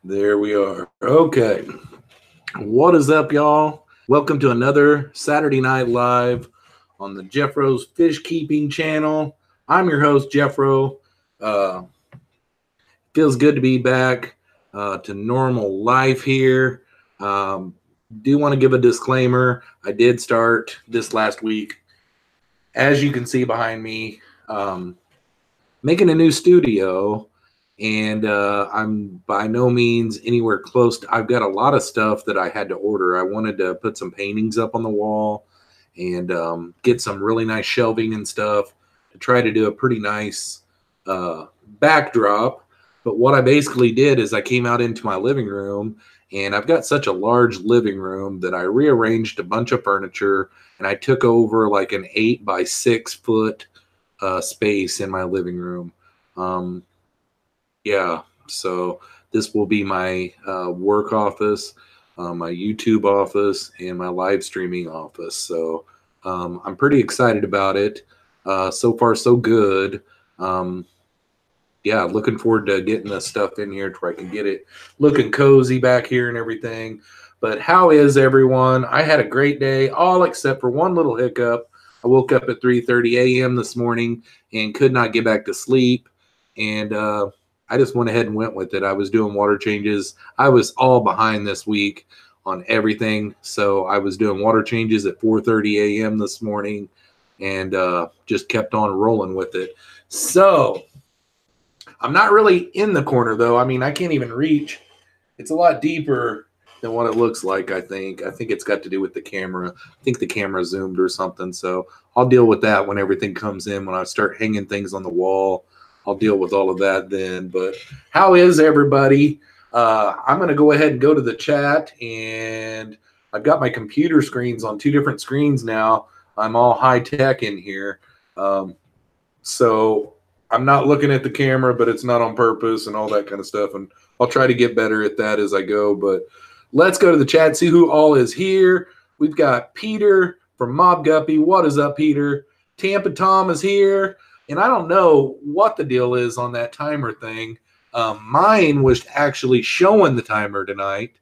There we are. Okay. What is up, y'all? Welcome to another Saturday Night Live on the Jeffroz FishKeeping channel. I'm your host, Jeffro. Feels good to be back to normal life here. Do want to give a disclaimer. I did start this last week, as you can see behind me, making a new studio. And I'm by no means anywhere close to, I've got a lot of stuff that I had to order. I wanted to put some paintings up on the wall and get some really nice shelving and stuff to try to do a pretty nice backdrop. But what I basically did is I came out into my living room, and I've got such a large living room that I rearranged a bunch of furniture, and I took over like an 8 by 6 foot space in my living room. Yeah, so this will be my work office, my YouTube office, and my live streaming office. So I'm pretty excited about it. So far, so good. Yeah, looking forward to getting the stuff in here where I can get it looking cozy back here and everything. But how is everyone? I had a great day, all except for one little hiccup. I woke up at 3:30 a.m. this morning and could not get back to sleep. And I just went ahead and went with it. I was doing water changes. I was all behind this week on everything. So I was doing water changes at 4:30 a.m. this morning and just kept on rolling with it. So I'm not really in the corner, though. I mean, I can't even reach. It's a lot deeper than what it looks like, I think. I think it's got to do with the camera. I think the camera zoomed or something. So I'll deal with that when everything comes in, when I start hanging things on the wall. I'll deal with all of that then. But how is everybody? I'm going to go ahead and go to the chat. And I've got my computer screens on 2 different screens now. I'm all high tech in here. So I'm not looking at the camera, but it's not on purpose and all that kind of stuff. And I'll try to get better at that as I go. But let's go to the chat, see who all is here. We've got Peter from Mob Guppy. What is up, Peter? Tampa Tom is here. And I don't know what the deal is on that timer thing. Mine was actually showing the timer tonight,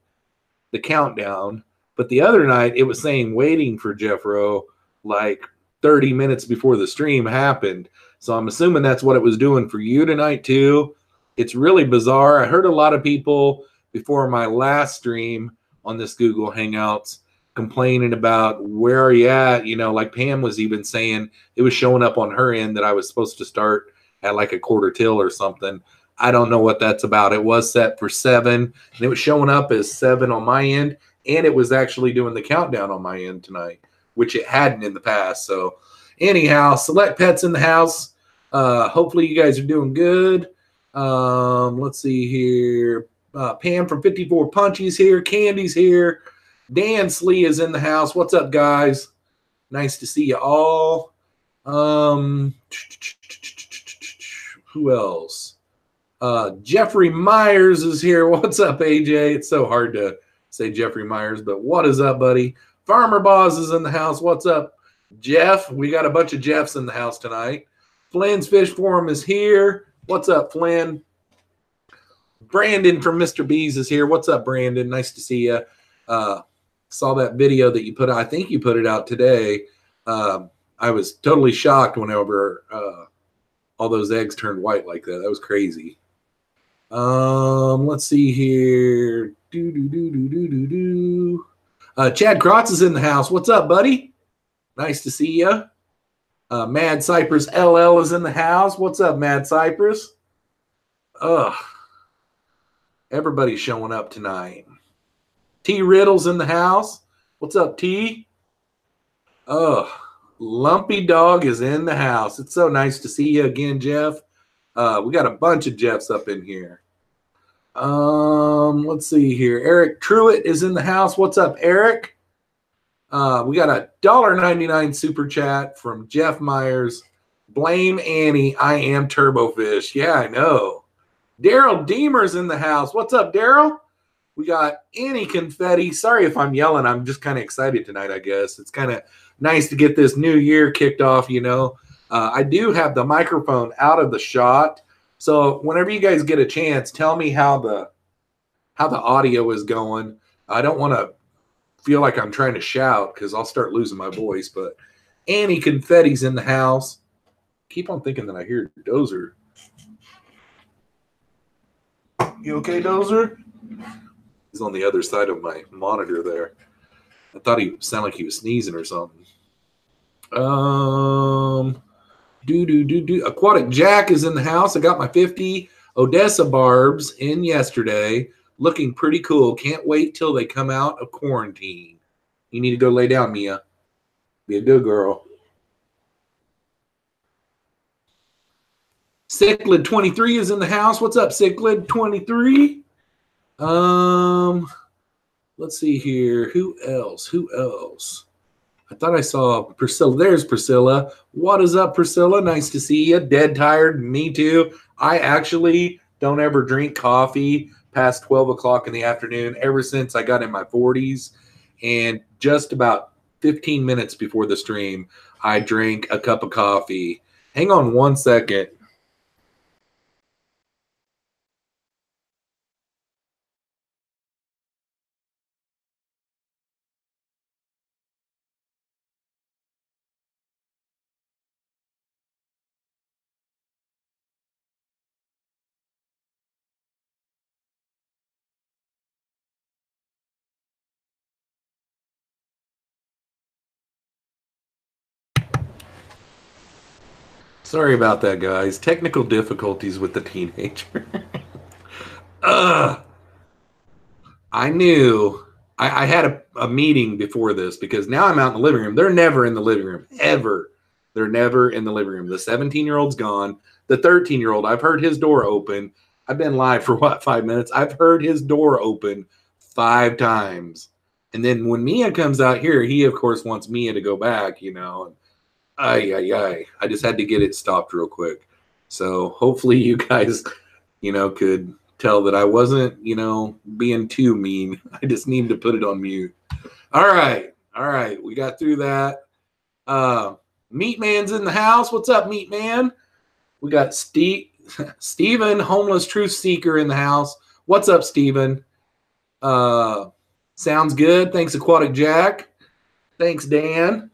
the countdown. But the other night, it was saying waiting for Jeffro like 30 minutes before the stream happened. So I'm assuming that's what it was doing for you tonight, too. It's really bizarre. I heard a lot of people before my last stream on this Google Hangouts complaining about where are you at, you know, like Pam was even saying it was showing up on her end that I was supposed to start at like a 1/4 or something. I don't know what that's about. It was set for 7, and it was showing up as 7 on my end, and it was actually doing the countdown on my end tonight, which it hadn't in the past. So anyhow, select pets in the house. Hopefully you guys are doing good. Let's see here. Pam from 54 Punchy's here. Candy's here. Dan Slee is in the house. What's up, guys? Nice to see you all. Who else? Jeffrey Myers is here. What's up, AJ? It's so hard to say Jeffrey Myers, but what is up, buddy? Farmer Boss is in the house. What's up, Jeff? We got a bunch of Jeffs in the house tonight. Flynn's Fish Forum is here. What's up, Flynn? Brandon from Mr. Bees is here. What's up, Brandon? Nice to see you. Saw that video that you put out. I think you put it out today. I was totally shocked whenever all those eggs turned white like that. That was crazy. Let's see here. Chad Krotz is in the house. What's up, buddy? Nice to see you. Mad Cypress LL is in the house. What's up, Mad Cypress? Everybody's showing up tonight. T Riddle's in the house. What's up, T? Lumpy Dog is in the house. It's so nice to see you again, Jeff. We got a bunch of Jeffs up in here. Let's see here. Eric Truitt is in the house. What's up, Eric? We got a $1.99 super chat from Jeff Myers. Blame Annie. I am Turbofish. Yeah, I know. Daryl Deemer's in the house. What's up, Daryl? We got Annie Confetti. Sorry if I'm yelling. I'm just kind of excited tonight, I guess. It's kind of nice to get this new year kicked off, you know. I do have the microphone out of the shot. So whenever you guys get a chance, tell me how how the audio is going. I don't want to feel like I'm trying to shout because I'll start losing my voice. But Annie Confetti's in the house. Keep on thinking that I hear Dozer. You okay, Dozer? He's on the other side of my monitor there. I thought he sounded like he was sneezing or something. Aquatic Jack is in the house. I got my 50 Odessa barbs in yesterday. Looking pretty cool. Can't wait till they come out of quarantine. You need to go lay down, Mia. Be a good girl. Cichlid 23 is in the house. What's up, Cichlid 23? Let's see here. Who else? I thought I saw Priscilla. There's Priscilla. What is up, Priscilla? Nice to see you. Dead tired. Me too. I actually don't ever drink coffee past 12 o'clock in the afternoon ever since I got in my 40s. And just about 15 minutes before the stream, I drank a cup of coffee. Hang on one second. Sorry about that, guys. Technical difficulties with the teenager. I knew. I had a meeting before this because now I'm out in the living room. They're never in the living room, ever. They're never in the living room. The 17-year-old's gone. The 13-year-old, I've heard his door open. I've been live for, 5 minutes? I've heard his door open 5 times. And then when Mia comes out here, he, of course, wants Mia to go back, you know. I just had to get it stopped real quick. So hopefully you guys, could tell that I wasn't, being too mean. I just need to put it on mute. All right. We got through that. Meat Man's in the house. What's up, Meat Man? We got Steven, Homeless Truth Seeker, in the house. What's up, Steven? Sounds good. Thanks, Aquatic Jack. Thanks, Dan.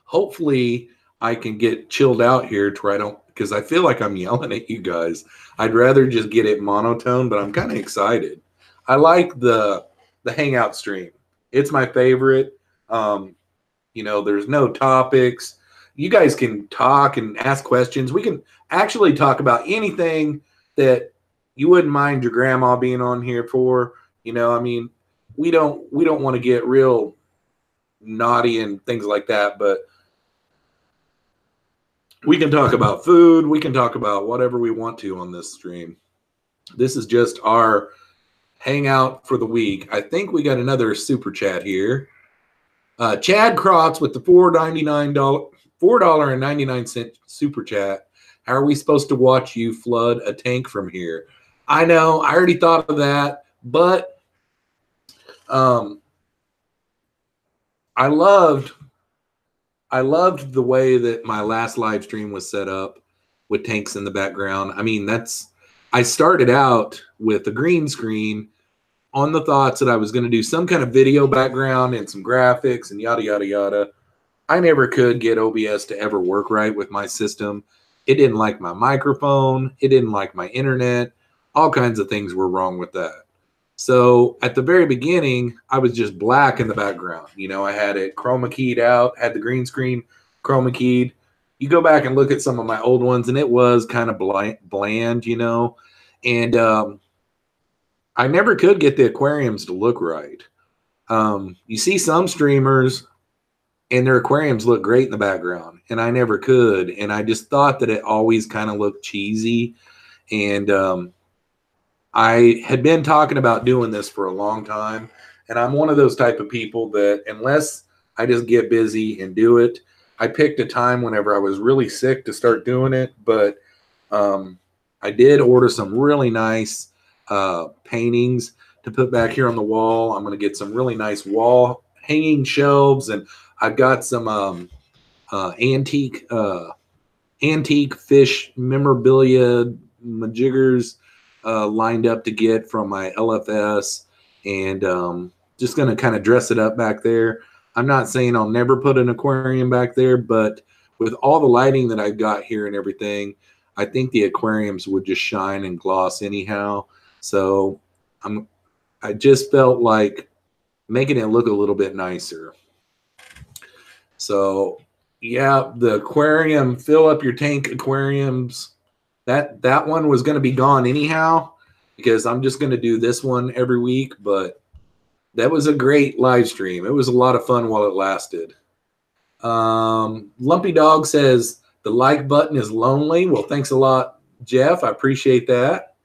Hopefully I can get chilled out here to where I don't, because I feel like I'm yelling at you guys. I'd rather just get it monotone, but I'm kind of excited. I like the hangout stream. It's my favorite. There's no topics. You guys can talk and ask questions. We can actually talk about anything that you wouldn't mind your grandma being on here for. We don't want to get real naughty and things like that, but we can talk about food. We can talk about whatever we want to on this stream. This is just our hangout for the week. I think we got another super chat here. Chad Crotts with the $4.99 super chat. How are we supposed to watch you flood a tank from here? I know. I already thought of that, but I loved the way that my last live stream was set up with tanks in the background. I mean, I started out with a green screen on the thoughts that I was going to do some kind of video background and some graphics and yada, yada, yada. I never could get OBS to ever work right with my system. It didn't like my microphone. It didn't like my internet. All kinds of things were wrong with that. So at the very beginning, I was just black in the background. I had it chroma keyed out, had the green screen chroma keyed. You go back and look at some of my old ones, and it was kind of bland, And I never could get the aquariums to look right. You see some streamers, and their aquariums look great in the background, and I never could. And I just thought that it always kind of looked cheesy. And I had been talking about doing this for a long time, and I'm one of those type of people that unless I just get busy and do it, I picked a time whenever I was really sick to start doing it, but I did order some really nice paintings to put back here on the wall. I'm going to get some really nice wall hanging shelves, and I've got some antique fish memorabilia majiggers lined up to get from my LFS, and just going to kind of dress it up back there. I'm not saying I'll never put an aquarium back there, but with all the lighting that I've got here and everything, I think the aquariums would just shine and gloss anyhow. So I just felt like making it look a little bit nicer. So yeah, the aquarium, fill up your tank aquariums, that one was going to be gone anyhow, because I'm just going to do this one every week. But that was a great live stream. It was a lot of fun while it lasted. Lumpy Dog says the like button is lonely. Well, thanks a lot, Jeff. I appreciate that.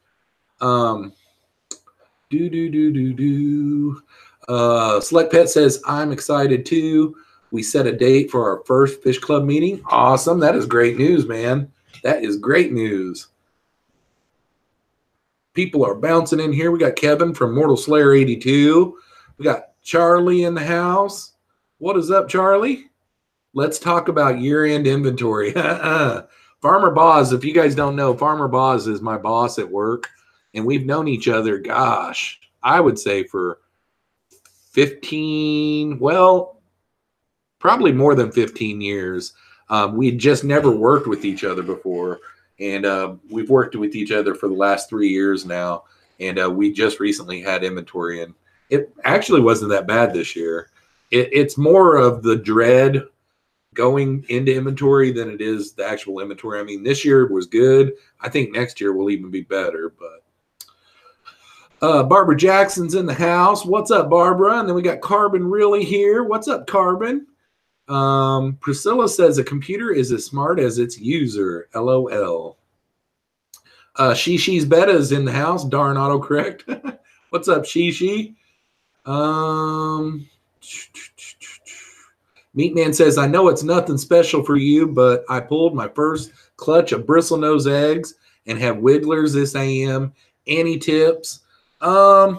Select Pet says, I'm excited too. We set a date for our first fish club meeting. Awesome. That is great news, man. That is great news. People are bouncing in here. We got Kevin from Mortal Slayer 82. We got Charlie in the house. What is up, Charlie? Let's talk about year-end inventory. Farmer Boz, if you guys don't know, Farmer Boz is my boss at work, and we've known each other, gosh, I would say for 15, well, probably more than 15 years. We just never worked with each other before, and we've worked with each other for the last 3 years now, and we just recently had inventory, and it actually wasn't that bad this year. It's more of the dread going into inventory than it is the actual inventory. I mean, this year was good. I think next year will even be better. But Barbara Jackson's in the house. What's up, Barbara? And then we got Carbon really here. What's up, Carbon? Priscilla says a computer is as smart as its user. LOL. Shishi's Beta is in the house. Darn autocorrect. What's up, Shishi? Meatman says, I know it's nothing special for you, but I pulled my first clutch of bristlenose eggs and have wigglers this AM. Any tips? I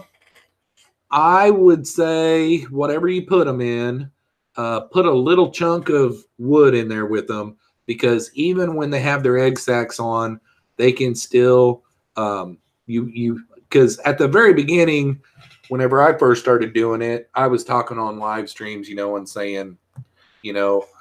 would say whatever you put them in, put a little chunk of wood in there with them, because even when they have their egg sacs on, they can still, because at the very beginning, whenever I first started doing it, I was talking on live streams, and saying,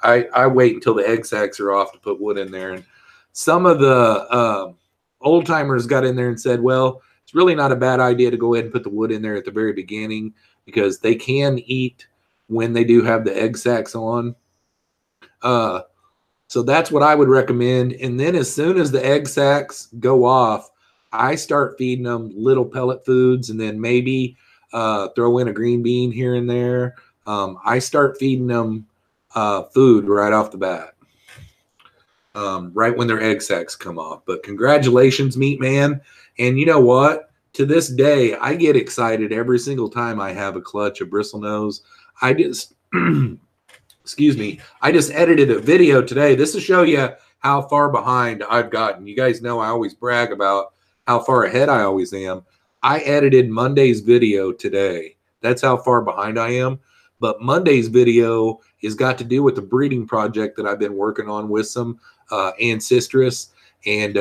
I wait until the egg sacs are off to put wood in there. And some of the old timers got in there and said, well, it's really not a bad idea to go ahead and put the wood in there at the very beginning, because they can eat when they do have the egg sacs on. So that's what I would recommend. And then as soon as the egg sacs go off, I start feeding them little pellet foods, and then maybe throw in a green bean here and there. I start feeding them food right off the bat, right when their egg sacs come off. But congratulations, Meat Man. And you know what? To this day, I get excited every single time I have a clutch of bristlenose. I just, excuse me, I just edited a video today. This will show you how far behind I've gotten. You guys know I always brag about how far ahead I always am. I edited Monday's video today. That's how far behind I am. But Monday's video has got to do with the breeding project that I've been working on with some Ancistrus. And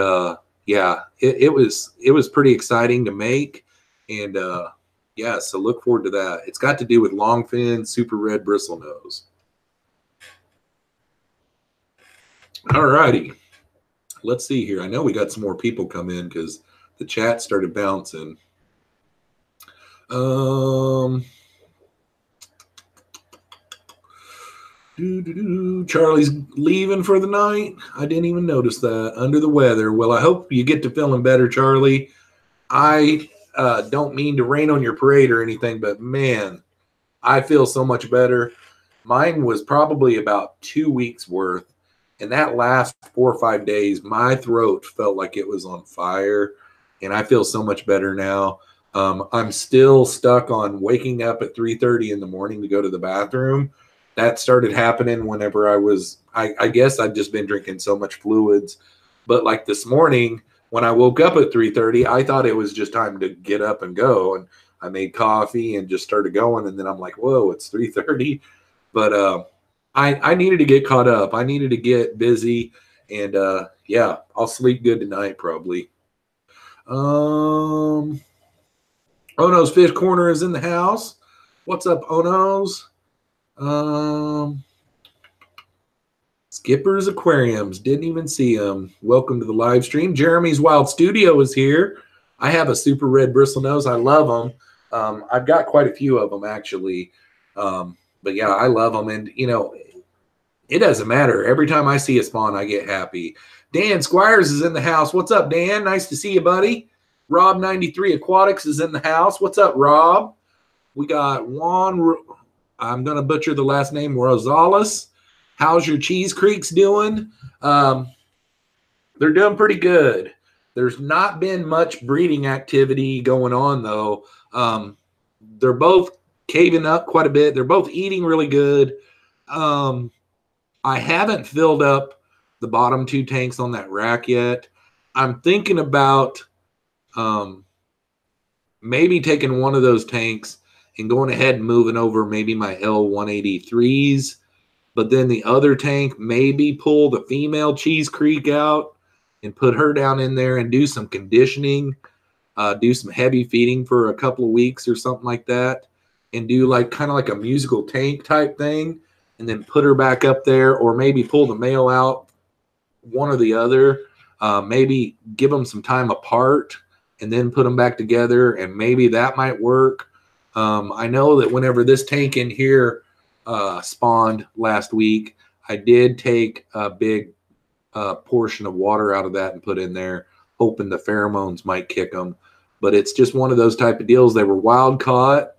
yeah, it was pretty exciting to make. And yeah, so look forward to that. It's got to do with longfin super red bristlenose. All righty. Let's see here. I know we got some more people come in because the chat started bouncing. Charlie's leaving for the night. I didn't even notice that. Under the weather. Well, I hope you get to feeling better, Charlie. I don't mean to rain on your parade or anything, but man, I feel so much better. Mine was probably about 2 weeks worth. And that last 4 or 5 days, my throat felt like it was on fire. And I feel so much better now. I'm still stuck on waking up at 3:30 in the morning to go to the bathroom. That started happening whenever I guess I've just been drinking so much fluids. But like this morning, when I woke up at 3:30, I thought it was just time to get up and go. And I made coffee and just started going. And then I'm like, whoa, it's 3:30. But I needed to get caught up. I needed to get busy. And yeah, I'll sleep good tonight probably. Ono's Fish Corner is in the house. What's up, Ono's? Skipper's Aquariums. Didn't even see him. Welcome to the live stream. Jeremy's Wild Studio is here. I have a super red bristlenose. I love them. I've got quite a few of them, actually. But, yeah, I love them. And, you know, it doesn't matter. Every time I see a spawn, I get happy. Dan Squires is in the house. What's up, Dan? Nice to see you, buddy. Rob93 Aquatics is in the house. What's up, Rob? We got Juan. I'm going to butcher the last name, Rosales. How's your Cheese Creeks doing? They're doing pretty good. There's not been much breeding activity going on, though. They're both caving up quite a bit. They're both eating really good. I haven't filled up the bottom two tanks on that rack yet. I'm thinking about maybe taking one of those tanks and going ahead and moving over maybe my L183s. But then the other tank, maybe pull the female Cheese Creek out and put her down in there and do some conditioning, do some heavy feeding for a couple of weeks or something like that, and do like kind of like a musical tank type thing, and then put her back up there, or maybe pull the male out, one or the other, maybe give them some time apart and then put them back together, and maybe that might work. I know that whenever this tank in here spawned last week, I did take a big portion of water out of that and put in there, hoping the pheromones might kick them. But it's just one of those type of deals. They were wild caught.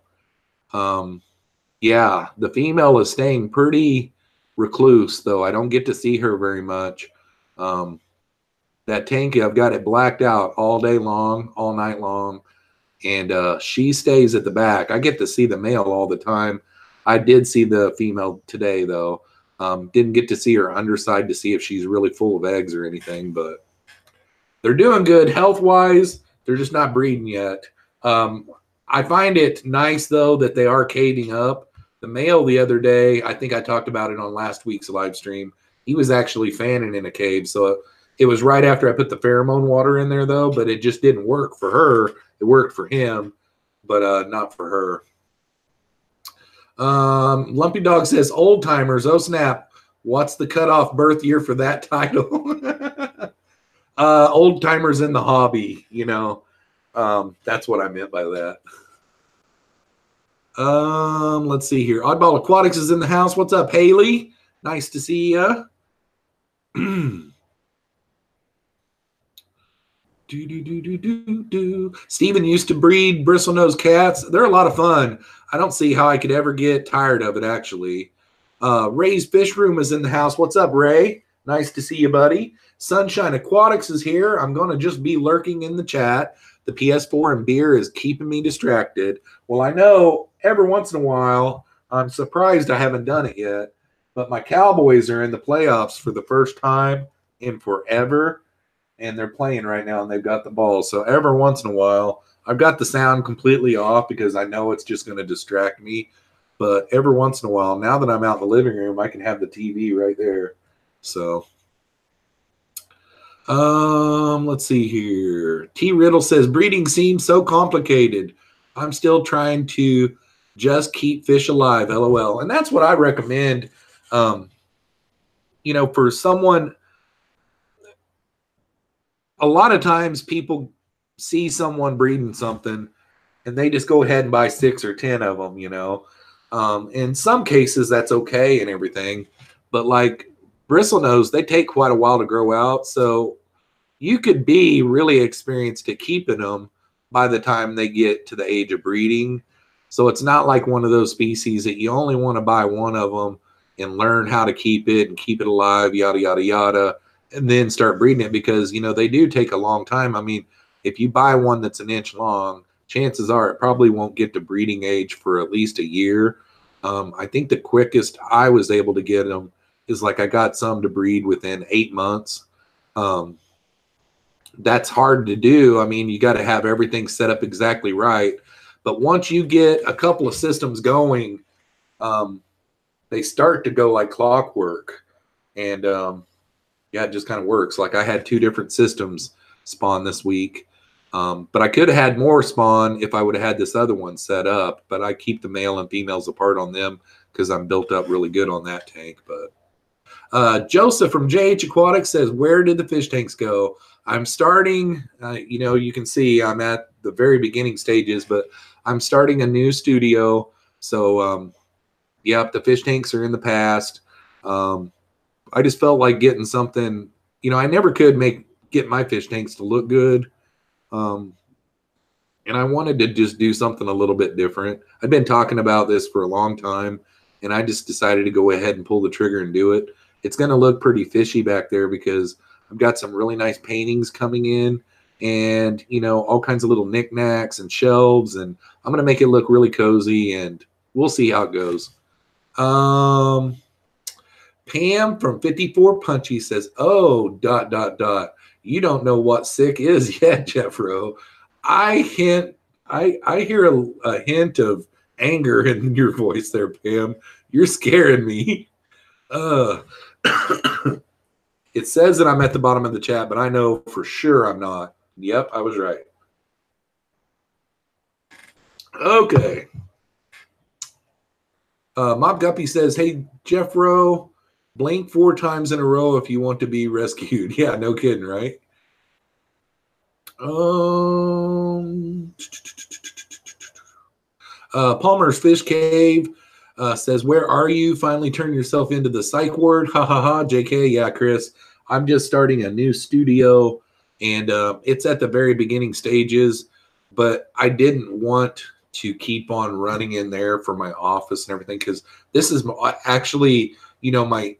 Yeah, the female is staying pretty recluse, though. I don't get to see her very much. That tank, I've got it blacked out all day long, all night long, and she stays at the back. I get to see the male all the time. I did see the female today, though. Didn't get to see her underside to see if she's really full of eggs or anything, but they're doing good health-wise. They're just not breeding yet. I find it nice, though, that they are caving up. The male the other day, I think I talked about it on last week's live stream, he was actually fanning in a cave. So it was right after I put the pheromone water in there, though, but it just didn't work for her. It worked for him, but not for her. Lumpy Dog says, old timers, oh snap, what's the cutoff birth year for that title? Old timers in the hobby, you know. That's what I meant by that. Let's see here. Oddball Aquatics is in the house. What's up, Haley? Nice to see ya. Steven used to breed bristlenose cats. They're a lot of fun. I don't see how I could ever get tired of it, actually. Ray's Fish Room is in the house. What's up, Ray? Nice to see you, buddy. Sunshine Aquatics is here. I'm going to just be lurking in the chat. The PS4 and beer is keeping me distracted. Well, I know every once in a while, I'm surprised I haven't done it yet, but my Cowboys are in the playoffs for the first time in forever, and they're playing right now, and they've got the ball. So every once in a while, I've got the sound completely off because I know it's just going to distract me. But every once in a while, now that I'm out in the living room, I can have the TV right there. So, let's see here. T. Riddle says, breeding seems so complicated. I'm still trying to just keep fish alive, LOL. And that's what I recommend, you know, for someone. A lot of times people see someone breeding something and they just go ahead and buy 6 or 10 of them, you know. In some cases, that's okay and everything. But like bristlenose, they take quite a while to grow out. So you could be really experienced at keeping them by the time they get to the age of breeding. So it's not like one of those species that you only want to buy one of them and learn how to keep it and keep it alive, yada, yada, yada, and then start breeding it, because, you know, they do take a long time. I mean, if you buy one that's an inch long, chances are it probably won't get to breeding age for at least a year. I think the quickest I was able to get them is like I got some to breed within 8 months. That's hard to do. I mean, you got to have everything set up exactly right. But once you get a couple of systems going, they start to go like clockwork. And yeah, it just kind of works. Like I had 2 different systems spawn this week. But I could have had more spawn if I would have had this other one set up, but I keep the male and females apart on them because I'm built up really good on that tank. But Joseph from JH Aquatics says, where did the fish tanks go? I'm starting, you can see I'm at the very beginning stages, but I'm starting a new studio. So, yep, the fish tanks are in the past. I just felt like getting something, I never could get my fish tanks to look good. And I wanted to just do something a little bit different. I've been talking about this for a long time, and I just decided to go ahead and pull the trigger and do it. It's going to look pretty fishy back there because I've got some really nice paintings coming in and, all kinds of little knickknacks and shelves, and I'm going to make it look really cozy, and we'll see how it goes. Pam from 54 Punchy says, oh, ... You don't know what sick is yet, Jeffro. I hear a hint of anger in your voice there, Pam. You're scaring me. It says that I'm at the bottom of the chat, but I know for sure I'm not. Yep, I was right. Okay. Mob Guppy says, hey, Jeffro, blink 4 times in a row if you want to be rescued. Yeah, no kidding, right? Palmer's Fish Cave says, where are you? Finally turn yourself into the psych ward. Ha ha ha, JK. Yeah, Chris, I'm just starting a new studio, and it's at the very beginning stages, but I didn't want to keep on running in there for my office and everything, because this is actually, my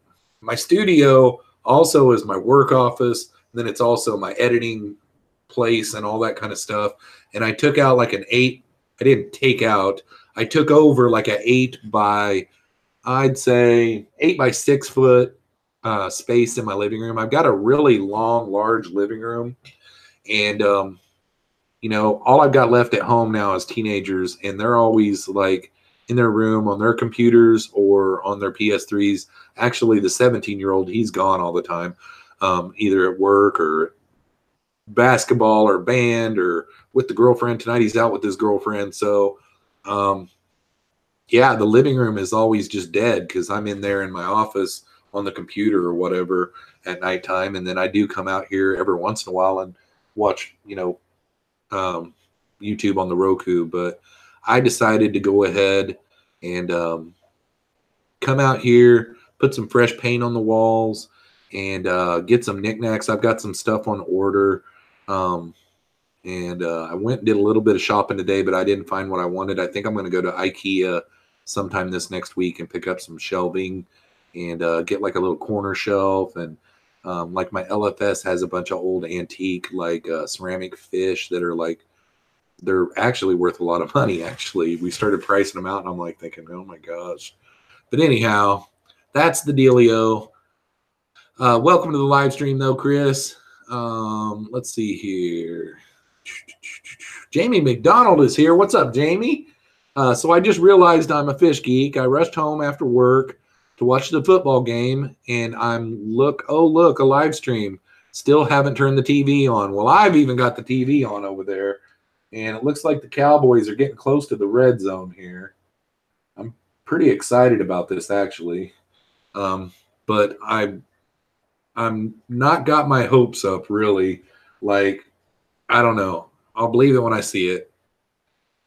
studio also is my work office. Then it's also my editing place and all that kind of stuff. And I took out like I took over like an 8 by 6 foot space in my living room. I've got a really long, large living room, and all I've got left at home now is teenagers, and they're always like in their room on their computers or on their PS3s. Actually, the 17-year-old, he's gone all the time, either at work or basketball or band or with the girlfriend. Tonight he's out with his girlfriend. So yeah, the living room is always just dead because I'm in there in my office on the computer or whatever at nighttime, and then I do come out here every once in a while and watch YouTube on the Roku. But I decided to go ahead and come out here, put some fresh paint on the walls, and get some knickknacks. I've got some stuff on order. I went and did a little bit of shopping today, but I didn't find what I wanted. I think I'm going to go to IKEA sometime this next week and pick up some shelving and get like a little corner shelf. And like my LFS has a bunch of old antique ceramic fish that are they're actually worth a lot of money. Actually, we started pricing them out, and I'm like thinking, oh my gosh. But anyhow, that's the dealio. Welcome to the live stream though, Chris. Let's see here. Jamie McDonald is here. What's up, Jamie? So I just realized I'm a fish geek. I rushed home after work to watch the football game, and look, a live stream. Still haven't turned the TV on. Well, I've even got the TV on over there, and it looks like the Cowboys are getting close to the red zone here. I'm pretty excited about this, actually. But I'm not got my hopes up, really. I don't know. I'll believe it when I see it.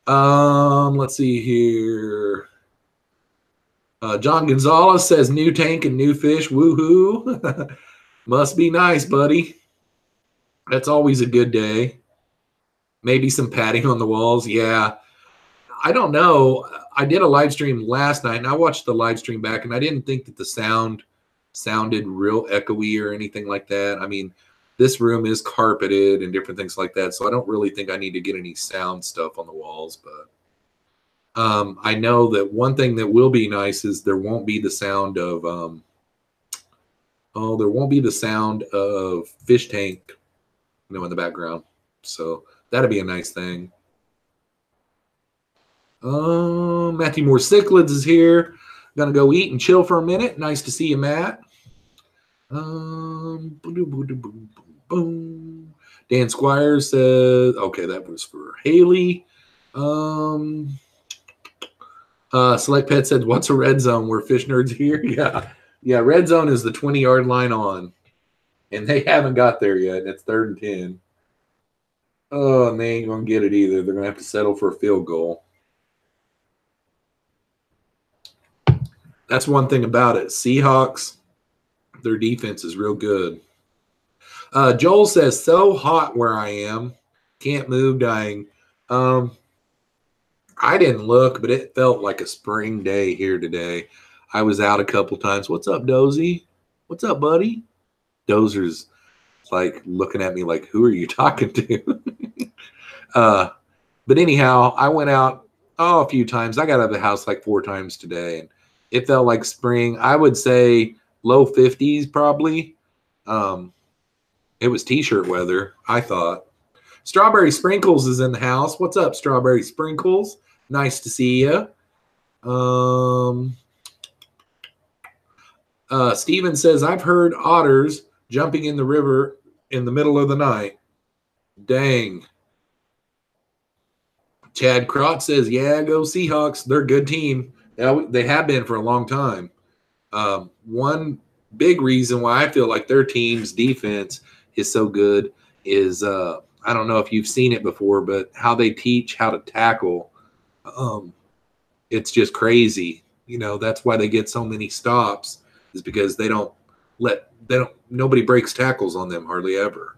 Let's see here. John Gonzalez says new tank and new fish. Woohoo. Must be nice, buddy. That's always a good day. Maybe some padding on the walls. Yeah. I don't know. I did a live stream last night, and I watched the live stream back, and I didn't think that the sound sounded real echoey or anything like that. I mean, this room is carpeted and different things like that, so I don't really think I need to get any sound stuff on the walls. But I know that one thing that will be nice is there won't be the sound of fish tank, in the background. So that'd be a nice thing. Matthew Moore Cichlids is here. Gonna go eat and chill for a minute. Nice to see you, Matt. Dan Squires says, okay, that was for Haley. Select Pet said, what's a red zone? We're fish nerds here. Yeah. Red zone is the 20-yard line on, and they haven't got there yet. And it's 3rd and 10. Oh, and they ain't gonna get it either. They're gonna have to settle for a field goal. That's one thing about it. Seahawks, their defense is real good. Joel says, so hot where I am. Can't move, dying. I didn't look, but it felt like a spring day here today. I was out a couple times. What's up, Dozy? What's up, buddy? Dozer's like looking at me like, who are you talking to? But anyhow, I went out a few times. I got out of the house like 4 times today, and it felt like spring. I would say low 50s probably. It was t-shirt weather, I thought. Strawberry Sprinkles is in the house. What's up, Strawberry Sprinkles? Nice to see you. Steven says, I've heard otters jumping in the river in the middle of the night. Dang. Chad Crotch says, yeah, go Seahawks. They're a good team. They have been for a long time. One big reason why I feel like their team's defense is so good is I don't know if you've seen it before, but how they teach how to tackle, it's just crazy. You know, that's why they get so many stops, is because nobody breaks tackles on them hardly ever.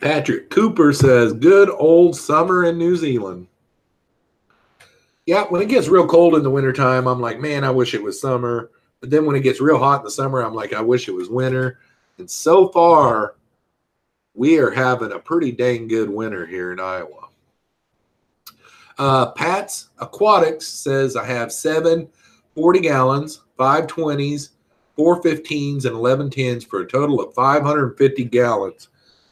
Patrick Cooper says, good old summer in New Zealand. Yeah, when it gets real cold in the wintertime, I'm like, man, I wish it was summer. But then when it gets real hot in the summer, I'm like, I wish it was winter. And so far, we are having a pretty dang good winter here in Iowa. Pat's Aquatics says, I have 7 40 gallons, 5 20s, 4 15s, and 11 10s for a total of 550 gallons.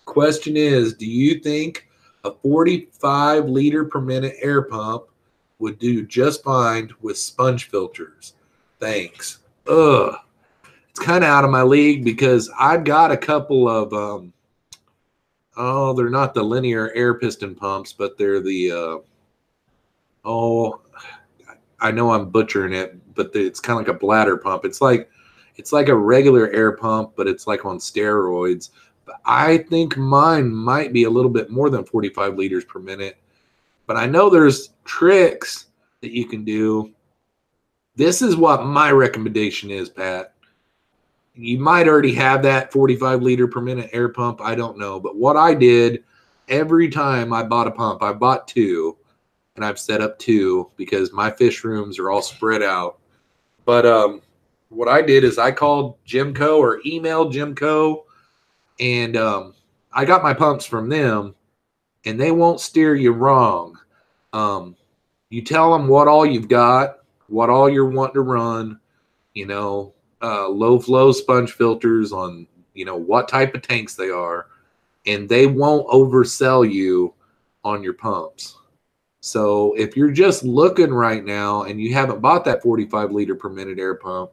Question is, do you think a 45 liter per minute air pump would do just fine with sponge filters? Thanks. It's kind of out of my league because I've got a couple of they're not the linear air piston pumps, but they're the I know I'm butchering it, but it's kind of like a bladder pump. It's like a regular air pump, but it's like on steroids. But I think mine might be a little bit more than 45 liters per minute. But I know there's tricks that you can do. This is what my recommendation is, Pat. You might already have that 45 liter per minute air pump. I don't know. But what I did, every time I bought a pump, I bought 2, and I've set up 2 because my fish rooms are all spread out. But what I did is I called Jimco or emailed Jimco, and I got my pumps from them, and they won't steer you wrong. You tell them what all you've got, what all you're wanting to run, low flow sponge filters on, what type of tanks they are, and they won't oversell you on your pumps. So if you're just looking right now and you haven't bought that 45 liter per minute air pump,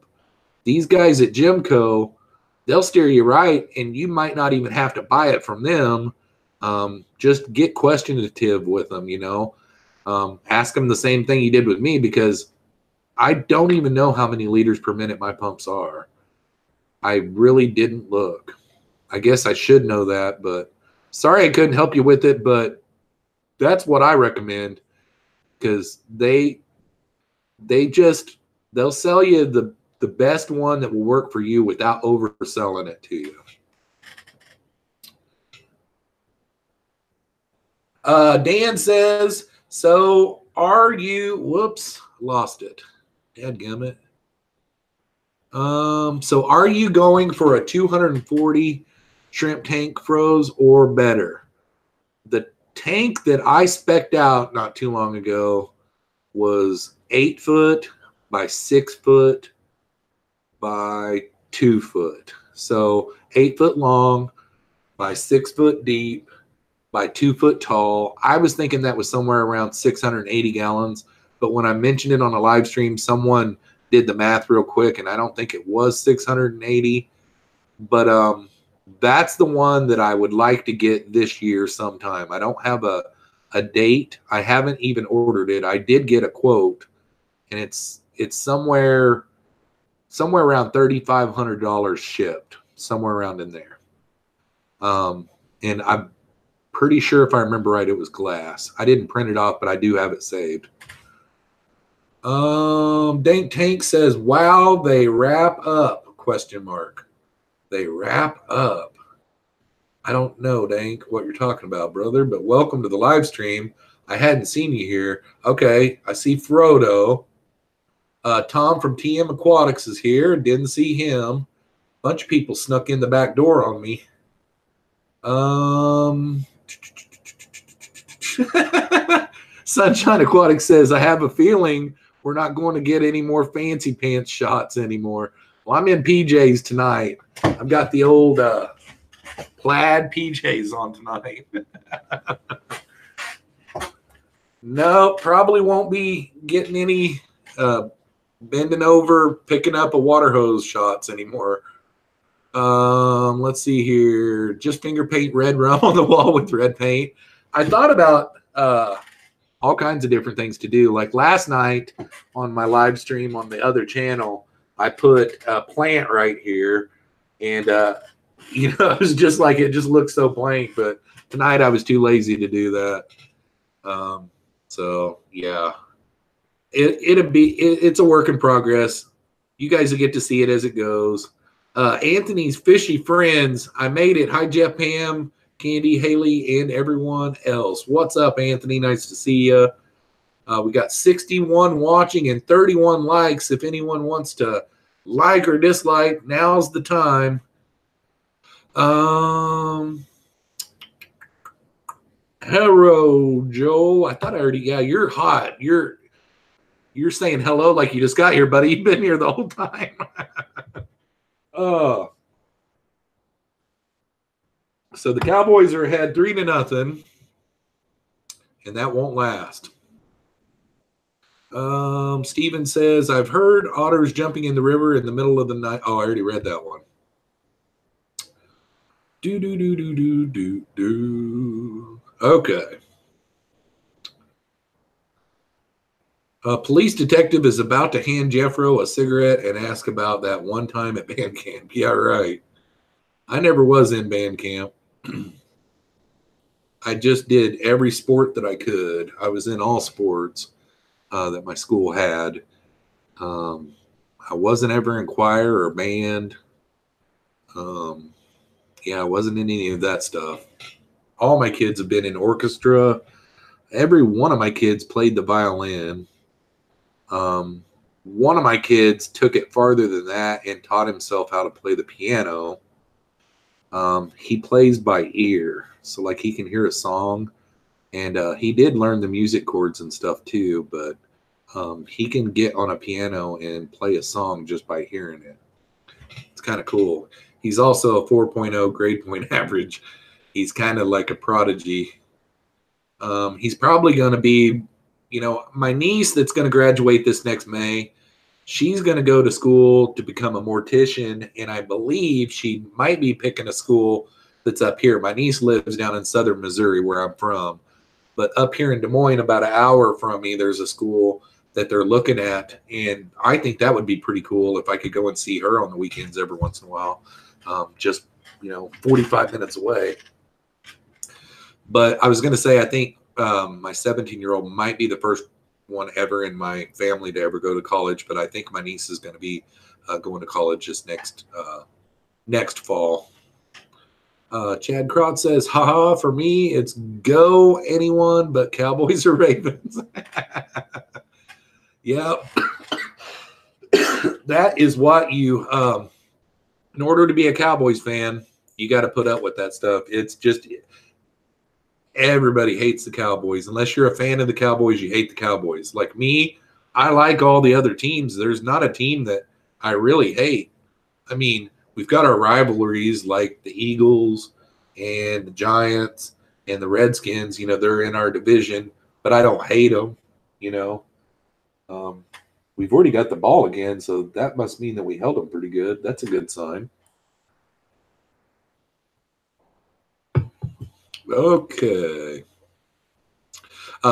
these guys at Jimco, they'll steer you right, and you might not even have to buy it from them. Just get questionative with them, ask them the same thing you did with me, because I don't even know how many liters per minute my pumps are. I really didn't look. I guess I should know that, but sorry I couldn't help you with it, but that's what I recommend, because they'll sell you the best one that will work for you without overselling it to you. Dan says, so are you, whoops, lost it. Dadgummit. So are you going for a 240 shrimp tank froze or better? The tank that I spec'd out not too long ago was 8 foot by 6 foot by 2 foot. So 8 foot long by 6 foot deep by 2 foot tall. I was thinking that was somewhere around 680 gallons. But when I mentioned it on a live stream, someone did the math real quick, and I don't think it was 680. But That's the one that I would like to get this year sometime. I don't have a date. I haven't even ordered it. I did get a quote, and it's somewhere around $3,500 shipped, somewhere around in there. And I'm pretty sure, if I remember right, it was glass. I didn't print it off, but I do have it saved. Dank Tank says, "Wow, they wrap up?" ? They wrap up. I don't know, Dank, what you're talking about, brother, but welcome to the live stream. I hadn't seen you here. Okay, I see Frodo. Tom from TM Aquatics is here. Didn't see him. Bunch of people snuck in the back door on me. Sunshine Aquatics says, "I have a feeling we're not going to get any more fancy pants shots anymore." Well, I'm in PJs tonight. I've got the old plaid PJs on tonight. No, probably won't be getting any bending over, picking up a water hose shots anymore. Let's see here. Just finger paint red rum on the wall with red paint. I thought about all kinds of different things to do. Like last night on my live stream on the other channel, I put a plant right here, and it was just like, it just looked so blank. But tonight I was too lazy to do that. So yeah, it's a work in progress. You guys will get to see it as it goes. Anthony's Fishy Friends, I made it. Hi, Jeff, Pam, Candy, Haley, and everyone else. What's up, Anthony? Nice to see you. We got 61 watching and 31 likes. If anyone wants to like or dislike, now's the time. Hello, Joel. I thought I already, yeah, you're hot. You're saying hello like you just got here, buddy. You've been here the whole time. So the Cowboys are ahead 3-0, and that won't last. Steven says, "I've heard otters jumping in the river in the middle of the night." Oh, I already read that one. Okay. A police detective is about to hand Jeffro a cigarette and ask about that one time at band camp. Yeah, right. I never was in band camp. I just did every sport that I could. I was in all sports that my school had. I wasn't ever in choir or band. Yeah, I wasn't in any of that stuff. All my kids have been in orchestra. Every one of my kids played the violin. One of my kids took it farther than that and taught himself how to play the piano. He plays by ear, so like he can hear a song, and he did learn the music chords and stuff too, but he can get on a piano and play a song just by hearing it. It's kind of cool. He's also a 4.0 grade point average. He's kind of like a prodigy. He's probably going to be, my niece that's going to graduate this next May, she's going to go to school to become a mortician, and I believe she might be picking a school that's up here. My niece lives down in southern Missouri, where I'm from, but up here in Des Moines, about an hour from me, there's a school that they're looking at, and I think that would be pretty cool if I could go and see her on the weekends every once in a while, just 45 minutes away. But I was going to say, I think my 17-year-old might be the first one ever in my family to ever go to college, but I think my niece is going to be going to college just next fall. Chad Crott says, "Haha, for me, it's go anyone but Cowboys or Ravens." Yeah. That is what you, in order to be a Cowboys fan, you got to put up with that stuff. It's just, everybody hates the Cowboys. Unless you're a fan of the Cowboys, you hate the Cowboys. Like me, I like all the other teams. There's not a team that I really hate. I mean, we've got our rivalries like the Eagles and the Giants and the Redskins. They're in our division, but I don't hate them. We've already got the ball again, so that must mean that we held them pretty good. That's a good sign. Okay.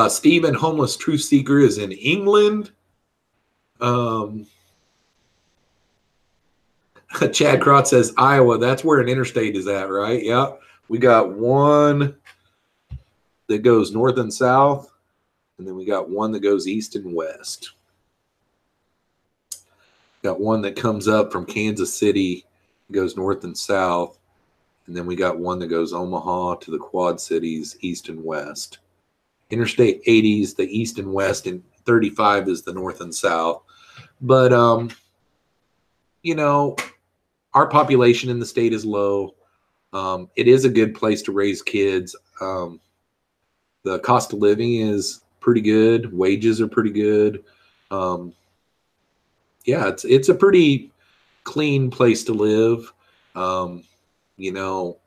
Stephen, homeless truth seeker, is in England. Chad Crotch says Iowa. That's where an interstate is at, right? Yeah. We got one that goes north and south, and then we got one that goes east and west. Got one that comes up from Kansas City, goes north and south, and then we got one that goes Omaha to the Quad Cities, east and west. Interstate 80 is the east and west, and 35 is the north and south. But, you know, our population in the state is low. It is a good place to raise kids. The cost of living is pretty good. Wages are pretty good. Yeah, it's a pretty clean place to live. You know,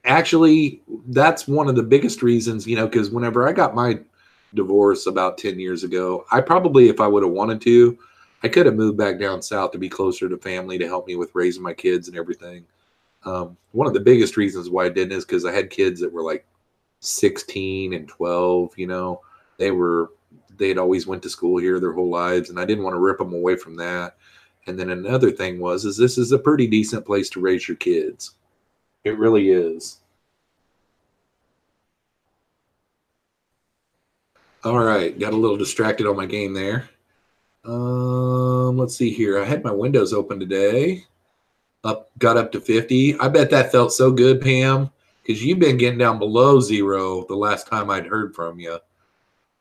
actually, that's one of the biggest reasons, you know, because whenever I got my divorce about 10 years ago, I probably, if I would have wanted to, I could have moved back down south to be closer to family to help me with raising my kids and everything. One of the biggest reasons why I didn't is because I had kids that were like 16 and 12, you know, they'd always went to school here their whole lives, and I didn't want to rip them away from that. And then another thing is this is a pretty decent place to raise your kids. It really is. All right, got a little distracted on my game there. Let's see here. I had my windows open today. Got up to 50. I bet that felt so good, Pam, because you've been getting down below 0 the last time I'd heard from you.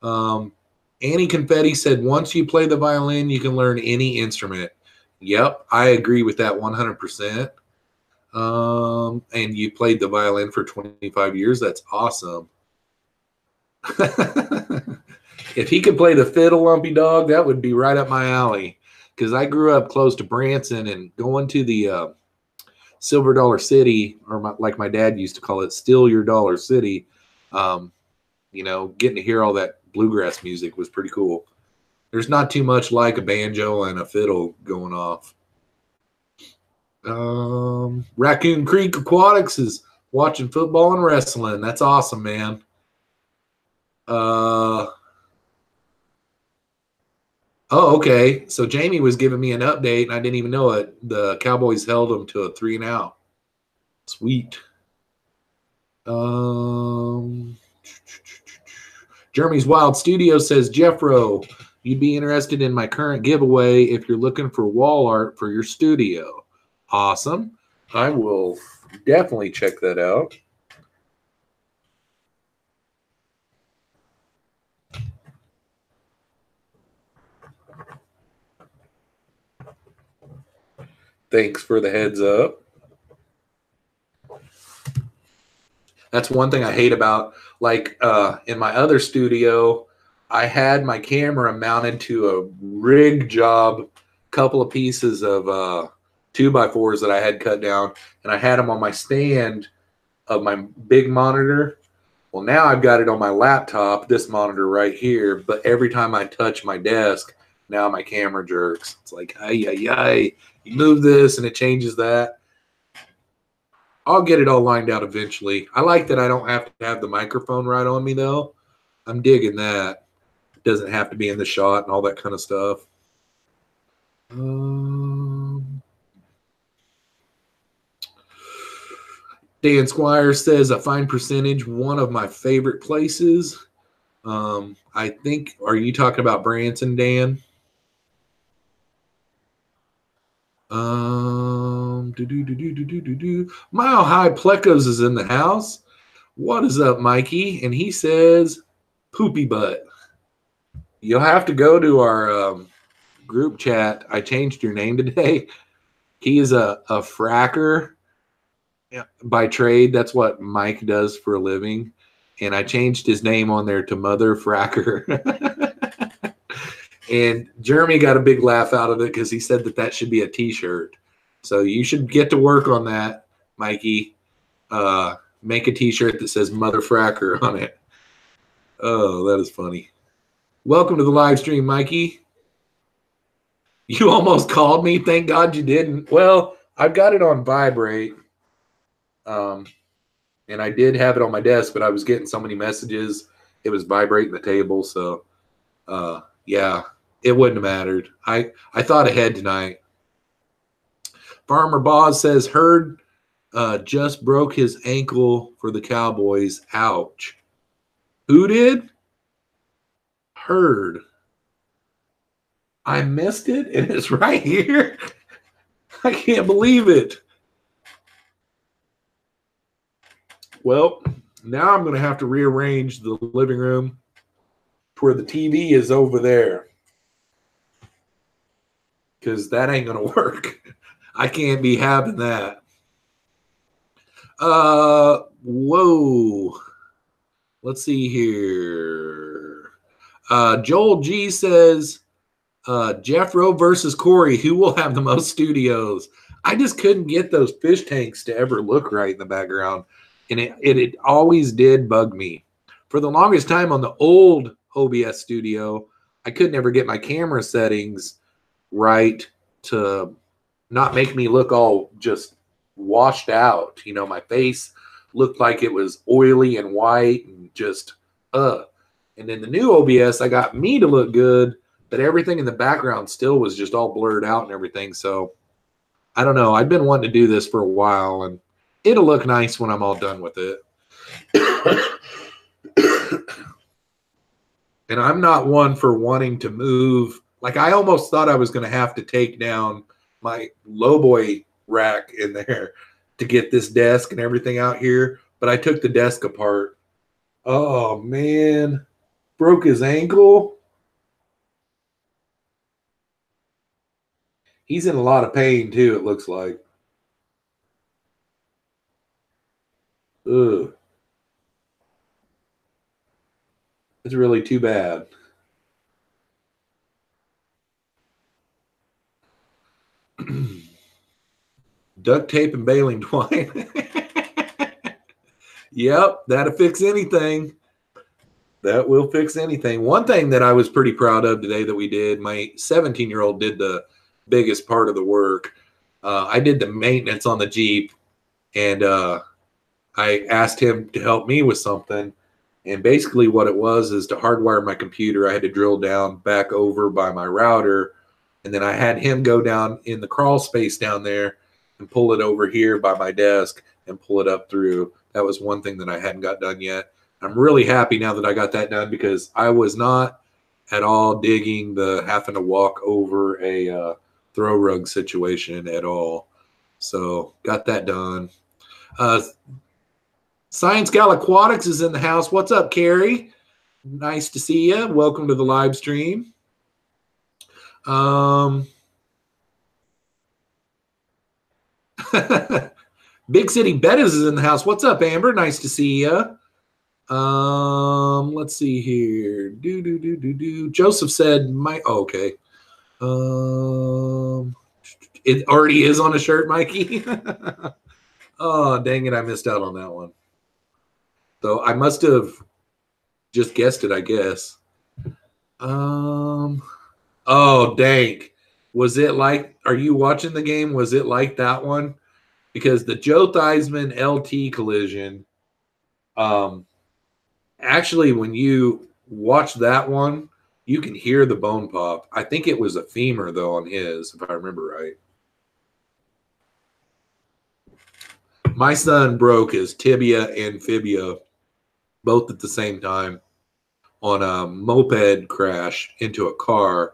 Annie Confetti said, once you play the violin, you can learn any instrument. Yep, I agree with that 100%. And you played the violin for 25 years. That's awesome. If he could play the fiddle, Lumpy Dog, that would be right up my alley. Because I grew up close to Branson, and going to the Silver Dollar City, or like my dad used to call it, Steal Your Dollar City, you know, getting to hear all that bluegrass music was pretty cool. There's not too much like a banjo and a fiddle going off. Raccoon Creek Aquatics is watching football and wrestling. That's awesome, man. Oh, okay. So Jamie was giving me an update, and I didn't even know it. The Cowboys held them to a 3-and-out. Sweet. Jeremy's Wild Studio says, Jeffro, you'd be interested in my current giveaway if you're looking for wall art for your studio. Awesome. I will definitely check that out. Thanks for the heads up. That's one thing I hate about, like, in my other studio, I had my camera mounted to a rig job, couple of pieces of 2x4s that I had cut down, and I had them on my stand of my big monitor. Well, now I've got it on my laptop, this monitor right here, but every time I touch my desk, now my camera jerks. It's like, ay, you move this and it changes that. I'll get it all lined out eventually. I like that I don't have to have the microphone right on me, though. I'm digging that. It doesn't have to be in the shot and all that kind of stuff. Dan Squire says, a fine percentage, one of my favorite places. I think, are you talking about Branson, Dan? Mile High Plecos is in the house. What is up, Mikey? And he says, poopy butt. You'll have to go to our group chat. I changed your name today. He is a fracker by trade. That's what Mike does for a living. And I changed his name on there to Mother Fracker. And Jeremy got a big laugh out of it because he said that should be a T-shirt. So you should get to work on that, Mikey. Make a T-shirt that says Mother Fracker on it. Oh, that is funny. Welcome to the live stream, Mikey. You almost called me. Thank God you didn't. Well, I've got it on vibrate. And I did have it on my desk, but I was getting so many messages, it was vibrating the table. So, yeah, it wouldn't have mattered. I thought ahead tonight. Farmer Boz says, Hurd just broke his ankle for the Cowboys. Ouch. Who did? Hurd. I missed it, and it's right here. I can't believe it. Well, now I'm going to have to rearrange the living room to where the TV is over there, because that ain't going to work. I can't be having that. Whoa. Let's see here. Joel G says, Jeffroz versus Corey, who will have the most studios? I just couldn't get those fish tanks to ever look right in the background. And it always did bug me. For the longest time on the old OBS studio, I could never get my camera settings right to not make me look all just washed out. You know, my face looked like it was oily and white and just, And in the new OBS, I got me to look good, but everything in the background still was just all blurred out and everything. So I don't know. I've been wanting to do this for a while, and it'll look nice when I'm all done with it. And I'm not one for wanting to move. Like, I almost thought I was going to have to take down my lowboy rack in there to get this desk and everything out here. But I took the desk apart. Oh, man. Broke his ankle. He's in a lot of pain, too, it looks like. Ugh. It's really too bad. Duct tape and baling twine. Yep, that'll fix anything. That will fix anything. One thing that I was pretty proud of today that we did, my 17-year-old did the biggest part of the work. I did the maintenance on the Jeep, and I asked him to help me with something. And basically what it was is to hardwire my computer. I had to drill down back over by my router, and then I had him go down in the crawl space down there and pull it over here by my desk and pull it up through. That was one thing that I hadn't got done yet. I'm really happy now that I got that done, because I was not at all digging the having to walk over a throw rug situation at all. So got that done. Science Gal Aquatics is in the house. What's up, Carrie? Nice to see you. Welcome to the live stream. Big City Bettis is in the house. What's up, Amber? Nice to see you. Let's see here. Joseph said, okay. It already is on a shirt, Mikey. Oh, dang it. I missed out on that one. So I must have just guessed it, I guess. Oh, dang. Was it like, are you watching the game? Was it like that one? Because the Joe Theismann LT collision, actually, when you watch that one, you can hear the bone pop. I think it was a femur, though, on his, if I remember right. My son broke his tibia and fibia both at the same time on a moped crash into a car.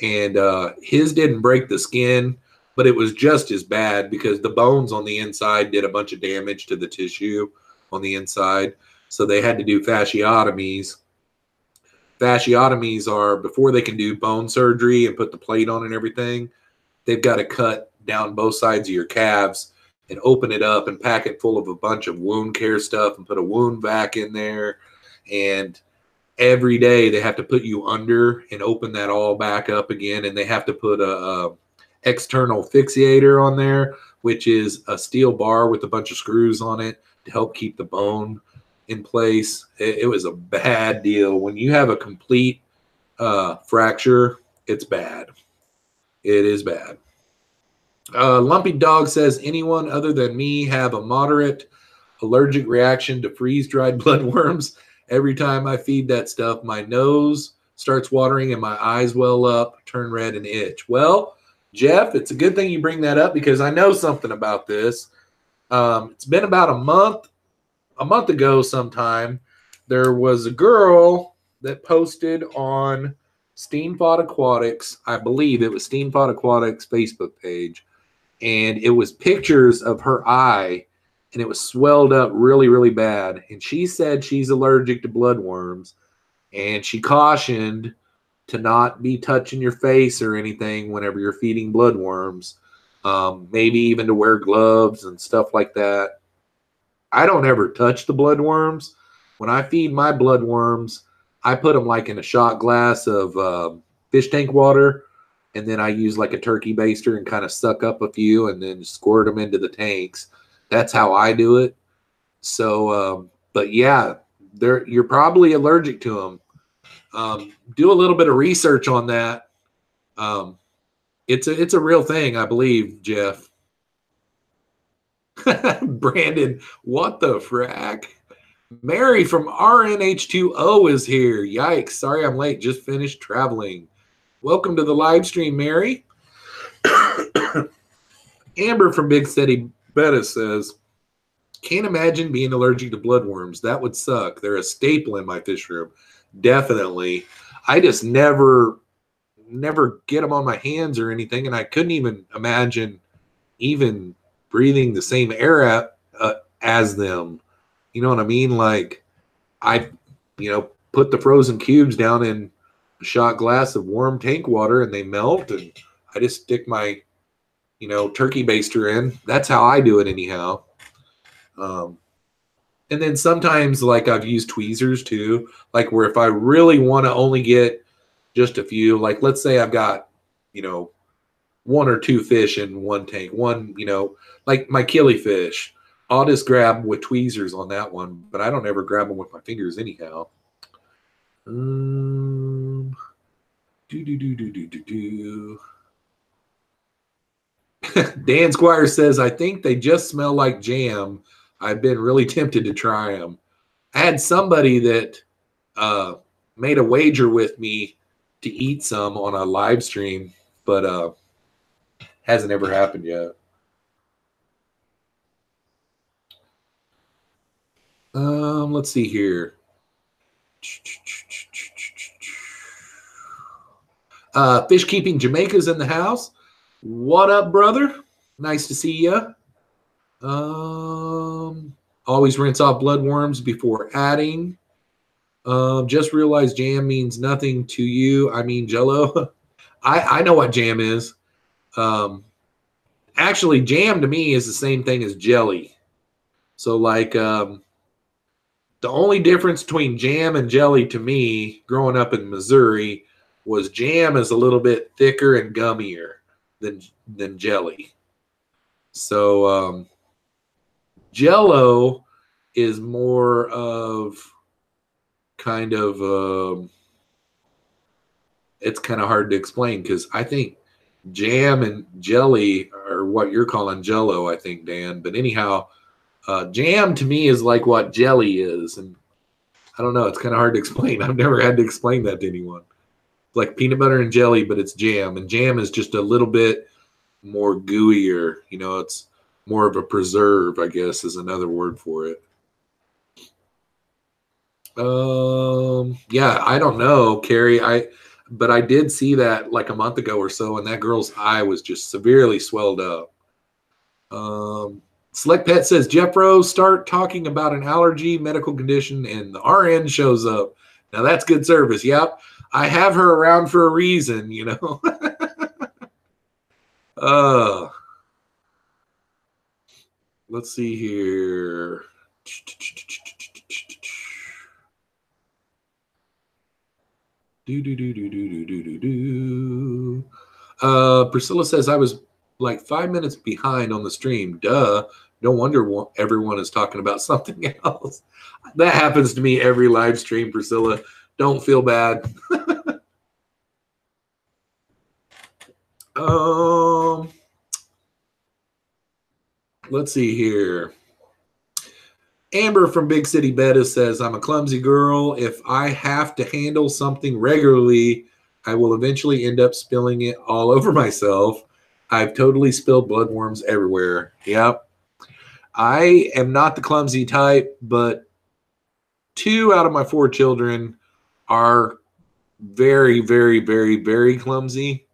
And his didn't break the skin, but it was just as bad because the bones on the inside did a bunch of damage to the tissue on the inside. So they had to do fasciotomies. Fasciotomies are, before they can do bone surgery and put the plate on and everything, they've got to cut down both sides of your calves and open it up and pack it full of a bunch of wound care stuff and put a wound vac in there. And every day they have to put you under and open that all back up again. And they have to put a external fixiator on there, which is a steel bar with a bunch of screws on it to help keep the bone in place. It was a bad deal. When you have a complete fracture, it's bad. It is bad. Lumpy Dog says, anyone other than me have a moderate allergic reaction to freeze-dried bloodworms? Every time I feed that stuff, my nose starts watering and my eyes well up, turn red, and itch. Well, Jeff, it's a good thing you bring that up because I know something about this. It's been about a month ago sometime. There was a girl that posted on Steamfod Aquatics, I believe it was Steamfod Aquatics Facebook page, and it was pictures of her eye, and it was swelled up really, really bad. And she said she's allergic to bloodworms, and she cautioned to not be touching your face or anything whenever you're feeding bloodworms. Maybe even to wear gloves and stuff like that. I don't ever touch the bloodworms. When I feed my bloodworms, I put them like in a shot glass of fish tank water, and then I use like a turkey baster and kind of suck up a few and then squirt them into the tanks. That's how I do it. So, but yeah, you're probably allergic to them. Do a little bit of research on that. It's a real thing, I believe, Jeff. Brandon, what the frack? Mary from RNH2O is here. Yikes. Sorry I'm late. Just finished traveling. Welcome to the live stream, Mary. Amber from Big Steady Bettis says, can't imagine being allergic to bloodworms. That would suck. They're a staple in my fish room. Definitely. I just never get them on my hands or anything, and I couldn't even imagine even breathing the same air as them. You know what I mean? Like, I, put the frozen cubes down in a shot glass of warm tank water and they melt, and I just stick my, turkey baster in. That's how I do it anyhow. And then sometimes, like, I've used tweezers too, like where if I really want to only get just a few, like let's say I've got, one or two fish in one tank, like my killifish, I'll just grab with tweezers on that one, but I don't ever grab them with my fingers anyhow. Dan Squire says, I think they just smell like jam. I've been really tempted to try them. I had somebody that made a wager with me to eat some on a live stream, but hasn't ever happened yet. Let's see here. Fish Keeping Jamaica's in the house. What up, brother? Nice to see you. Always rinse off bloodworms before adding. Just realized jam means nothing to you. I mean Jello. I know what jam is. Actually, jam to me is the same thing as jelly. So like the only difference between jam and jelly to me growing up in Missouri was jam is a little bit thicker and gummier than jelly. So Jello is more of kind of it's kind of hard to explain because I think jam and jelly are what you're calling Jello, I think, Dan. But anyhow, jam to me is like what jelly is, and I don't know. It's kind of hard to explain. I've never had to explain that to anyone. It's like peanut butter and jelly, but it's jam, and jam is just a little bit more gooier. It's more of a preserve, I guess, is another word for it. Yeah, I don't know, Carrie. But I did see that like a month ago or so, and that girl's eye was just severely swelled up. Select Pet says, Jeffroz, start talking about an allergy medical condition, and the RN shows up. Now that's good service. Yep. I have her around for a reason, Let's see here. Priscilla says, I was like 5 minutes behind on the stream. Duh. No wonder everyone is talking about something else. That happens to me every live stream, Priscilla. Don't feel bad. Let's see here. Amber from Big City Beta says, I'm a clumsy girl. If I have to handle something regularly, I will eventually end up spilling it all over myself. I've totally spilled bloodworms everywhere. Yep. I am not the clumsy type, but 2 out of my 4 children are very, very, very, very clumsy.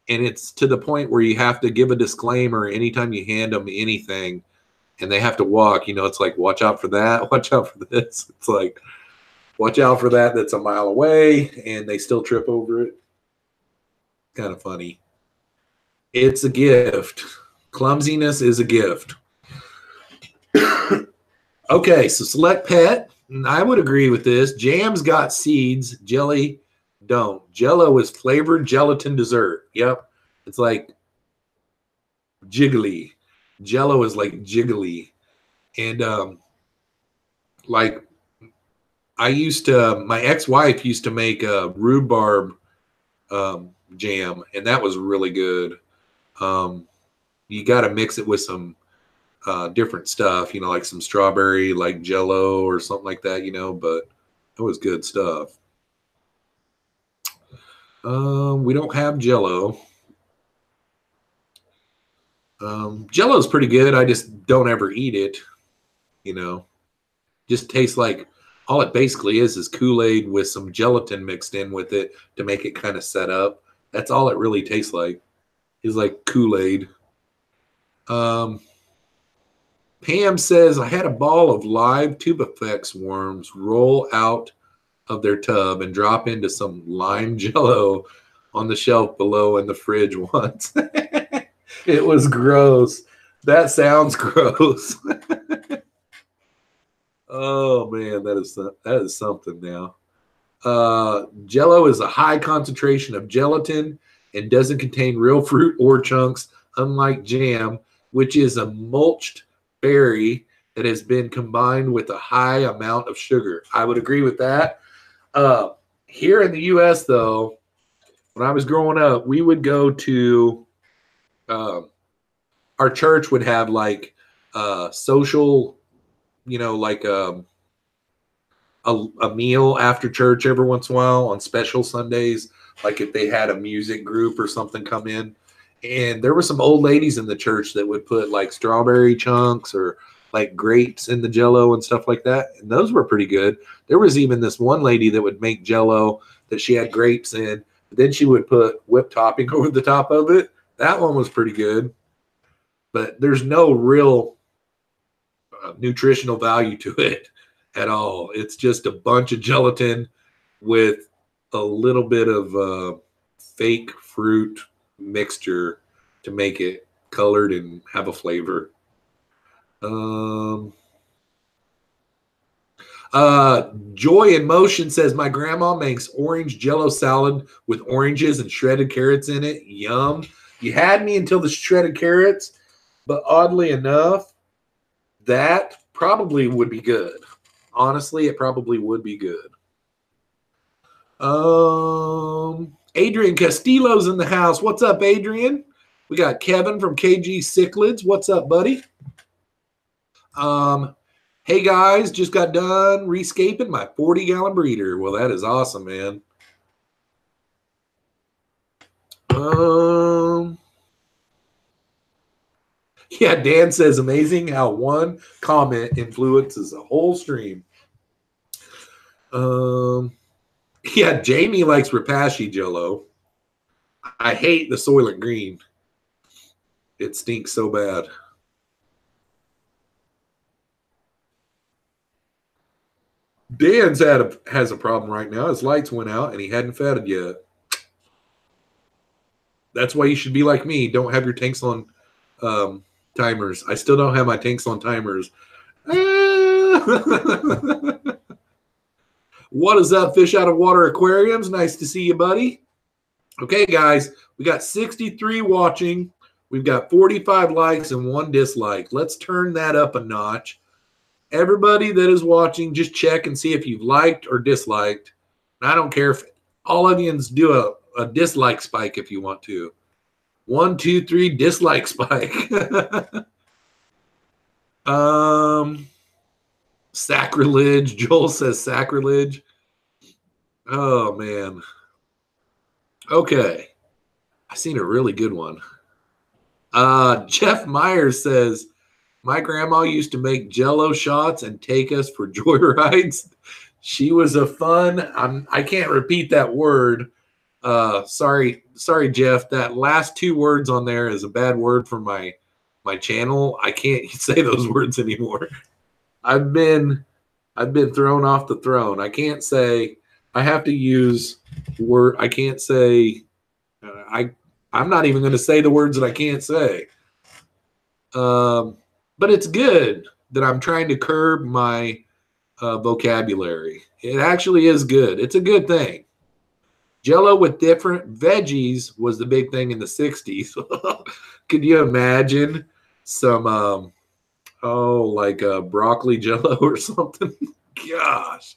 And it's to the point where you have to give a disclaimer anytime you hand them anything and they have to walk. You know, it's like, watch out for that. Watch out for this. It's like, watch out for that. That's a mile away. And they still trip over it. Kind of funny. It's a gift. Clumsiness is a gift. Okay, so select pet. I would agree with this. Jam's got seeds. Jelly don't. Jello is flavored gelatin dessert. Yep. It's like jiggly. Jello is like jiggly. And like I used to, my ex-wife used to make a rhubarb jam, and that was really good. You got to mix it with some different stuff, you know, like some strawberry, like Jello or something like that, you know, but it was good stuff. We don't have Jello. Jello's pretty good. I just don't ever eat it, you know. Just tastes like, all it basically is Kool-Aid with some gelatin mixed in with it to make it kind of set up. That's all it really tastes like, is like Kool-Aid. Pam says, I had a ball of live tubifex worms roll out of their tub and drop into some lime Jello on the shelf below in the fridge once. It was gross. That sounds gross. Oh, man, that is something now. Jello is a high concentration of gelatin and doesn't contain real fruit or chunks, unlike jam, which is a mulched berry that has been combined with a high amount of sugar. I would agree with that. Here in the U.S., though, when I was growing up, we would go to our church would have like social, you know, like a meal after church every once in a while on special Sundays, like if they had a music group or something come in. And there were some old ladies in the church that would put like strawberry chunks or like grapes in the Jello and stuff like that. And those were pretty good. There was even this one lady that would make Jello that she had grapes in. But then she would put whipped topping over the top of it. That one was pretty good. But there's no real nutritional value to it at all. It's just a bunch of gelatin with a little bit of fake fruit mixture to make it colored and have a flavor. Joy in Motion says, my grandma makes orange Jello salad with oranges and shredded carrots in it. Yum. You had me until the shredded carrots, but oddly enough, that probably would be good. Honestly, it probably would be good. Adrian Castillo's in the house. What's up, Adrian? We got Kevin from KG Cichlids. What's up, buddy? Hey, guys, just got done rescaping my 40-gallon breeder. Well, that is awesome, man. Yeah, Dan says, amazing how one comment influences a whole stream. Yeah, Jamie likes Repashy Jello. I hate the Soylent Green. It stinks so bad. Dan's has a problem right now. His lights went out and he hadn't fed it yet. That's why you should be like me. Don't have your tanks on timers. I still don't have my tanks on timers. What is up, Fish Out of Water Aquariums? Nice to see you, buddy. Okay, guys, we got 63 watching. We've got 45 likes and 1 dislike. Let's turn that up a notch. Everybody that is watching, just check and see if you've liked or disliked. I don't care if all of you do a dislike spike if you want to. 1, 2, 3, dislike spike. Sacrilege. Joel says sacrilege. Oh, man. Okay. I seen a really good one. Jeff Myers says, my grandma used to make Jello shots and take us for joyrides. She was a fun. I can't repeat that word. Sorry, Jeff. That last two words on there is a bad word for my channel. I can't say those words anymore. I've been thrown off the throne. I can't say. I have to use word. I can't say. I'm not even going to say the words that I can't say. But it's good that I'm trying to curb my vocabulary. It actually is good. It's a good thing. Jello with different veggies was the big thing in the 60s. Could you imagine some, like broccoli Jello or something? Gosh.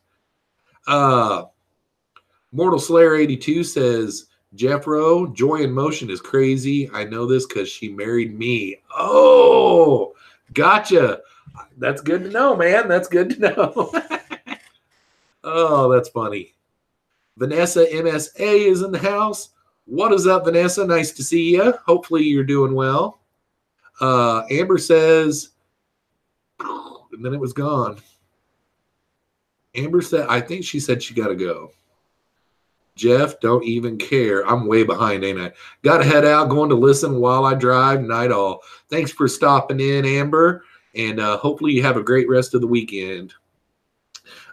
Mortal Slayer 82 says, Jeffro, joy in motion is crazy. I know this because she married me. Oh, gotcha. That's good to know, man. That's good to know. Oh, that's funny. Vanessa MSA is in the house. What is up, Vanessa? Nice to see you. Hopefully you're doing well. Amber says, and then it was gone. Amber said, I think she said she got to go. Jeff, don't even care. I'm way behind, ain't I? Got to head out, going to listen while I drive. Night all. Thanks for stopping in, Amber, and hopefully you have a great rest of the weekend.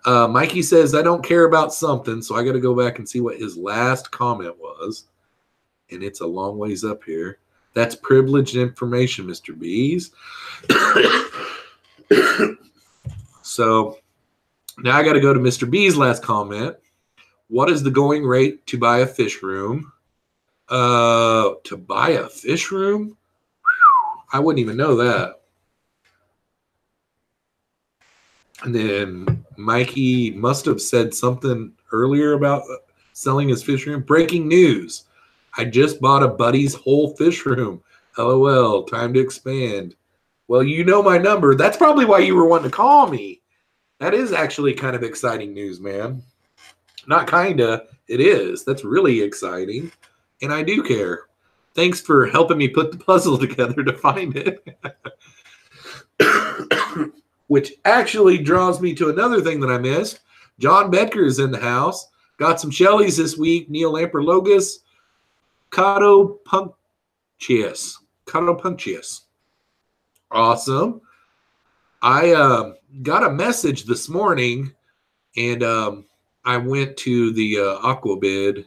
Mikey says, I don't care about something, so I got to go back and see what his last comment was. And it's a long ways up here. That's privileged information, Mr. Bees. So now I got to go to Mr. B's last comment. What is the going rate to buy a fish room? To buy a fish room? I wouldn't even know that. And then Mikey must have said something earlier about selling his fish room. Breaking news. I just bought a buddy's whole fish room. LOL, time to expand. Well, you know my number. That's probably why you were wanting to call me. That is actually kind of exciting news, man. Not kinda, it is. That's really exciting. And I do care. Thanks for helping me put the puzzle together to find it. Which actually draws me to another thing that I missed. John Bedker is in the house. Got some Shelleys this week. Neil Amperlogus. Cato Punctius. Awesome. I got a message this morning, and I went to the Aquabid,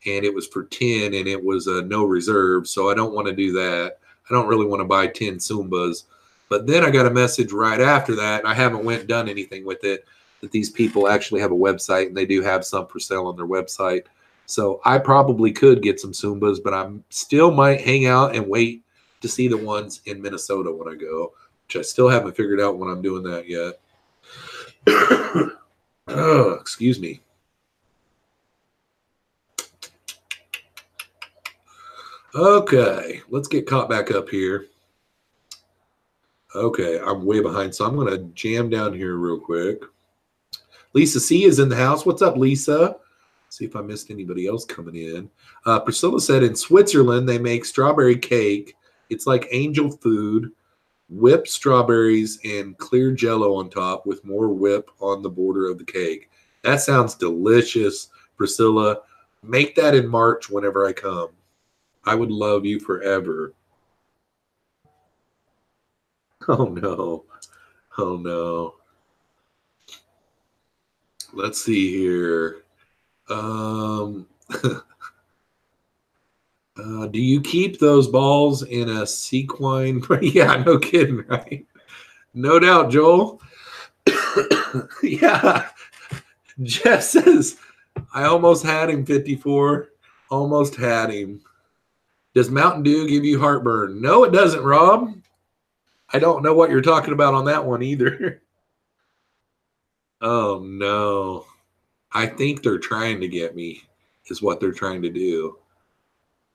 and it was for 10, and it was no reserve, so I don't want to do that. I don't really want to buy 10 Sumbas. But then I got a message right after that, and I haven't went and done anything with it, that these people actually have a website, and they do have some for sale on their website. So I probably could get some Sumbas, but I still might hang out and wait to see the ones in Minnesota when I go, which I still haven't figured out when I'm doing that yet. Oh, excuse me. Okay, let's get caught back up here. Okay, I'm way behind, so I'm going to jam down here real quick. Lisa C is in the house. What's up, Lisa? See if I missed anybody else coming in. Priscilla said in Switzerland they make strawberry cake. It's like angel food, whipped strawberries and clear Jello on top with more whip on the border of the cake. That sounds delicious, Priscilla. Make that in March whenever I come. I would love you forever. Oh, no. Oh, no. Let's see here. Do you keep those balls in a sequine? Yeah, no kidding, right? No doubt, Joel. Yeah. Jeff says, I almost had him, 54. Almost had him. Does Mountain Dew give you heartburn? No, it doesn't, Rob. I don't know what you're talking about on that one either. Oh, no. I think they're trying to get me, is what they're trying to do.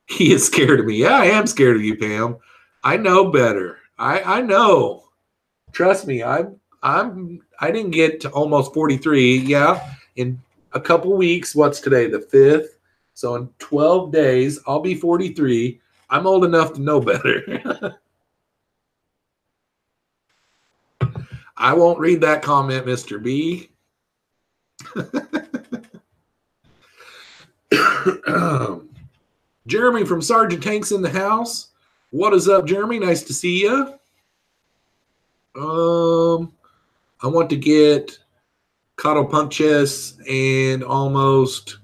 He is scared of me. Yeah, I am scared of you, Pam. I know better. I know. Trust me, I didn't get to almost 43. Yeah, in a couple weeks. What's today? The 5th. So in 12 days, I'll be 43. I'm old enough to know better. I won't read that comment, Mr. B. Jeremy from Sergeant Tanks in the house. What is up, Jeremy? Nice to see you. I want to get Cato Punches and almost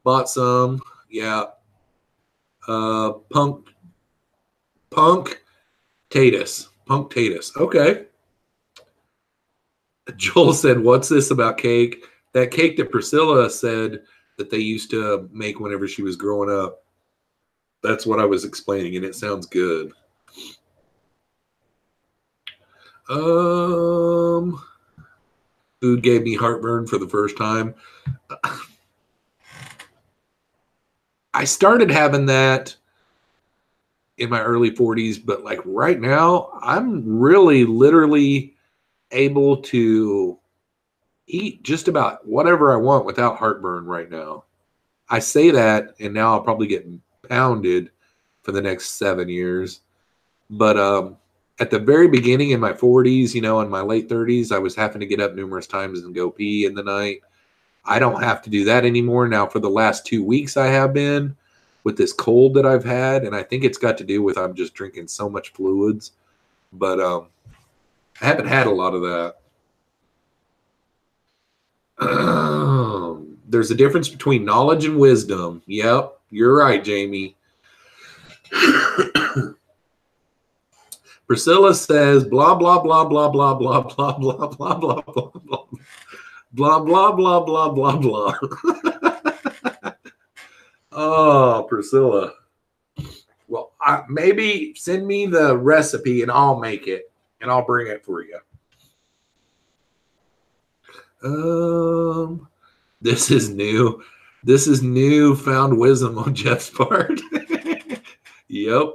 bought some. Yeah. Punk Tatus. Punk Tatus. Okay. Joel said, "What's this about cake?" That cake that Priscilla said that they used to make whenever she was growing up. That's what I was explaining, and it sounds good. Food gave me heartburn for the first time. I started having that in my early 40s, but like right now, I'm really literally able to eat just about whatever I want without heartburn right now. I say that, and now I'll probably get pounded for the next 7 years. But at the very beginning in my 40s, in my late 30s, I was having to get up numerous times and go pee in the night. I don't have to do that anymore. Now, for the last 2 weeks, I have been with this cold that I've had, and I think it's got to do with I'm just drinking so much fluids. But I haven't had a lot of that. There's a difference between knowledge and wisdom. Yep, you're right, Jamie. Priscilla says blah blah blah blah blah blah blah blah blah blah blah blah blah blah blah blah blah. Oh, Priscilla. Well, maybe send me the recipe and I'll make it and I'll bring it for you. This is new. This is newfound wisdom on Jeff's part. Yep.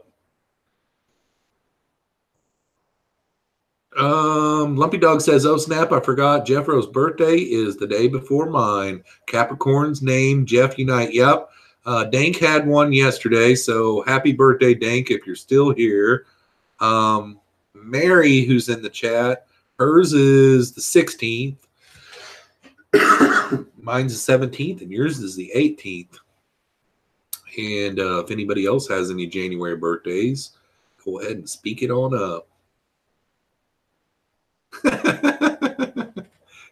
Lumpy Dog says, "Oh snap! I forgot. Jeffro's birthday is the day before mine. Capricorn's name, Jeff Unite. Yep. Dank had one yesterday, so happy birthday, Dank! If you're still here. Mary, who's in the chat, hers is the 16th. Mine's the 17th, and yours is the 18th. And if anybody else has any January birthdays, go ahead and speak it on up."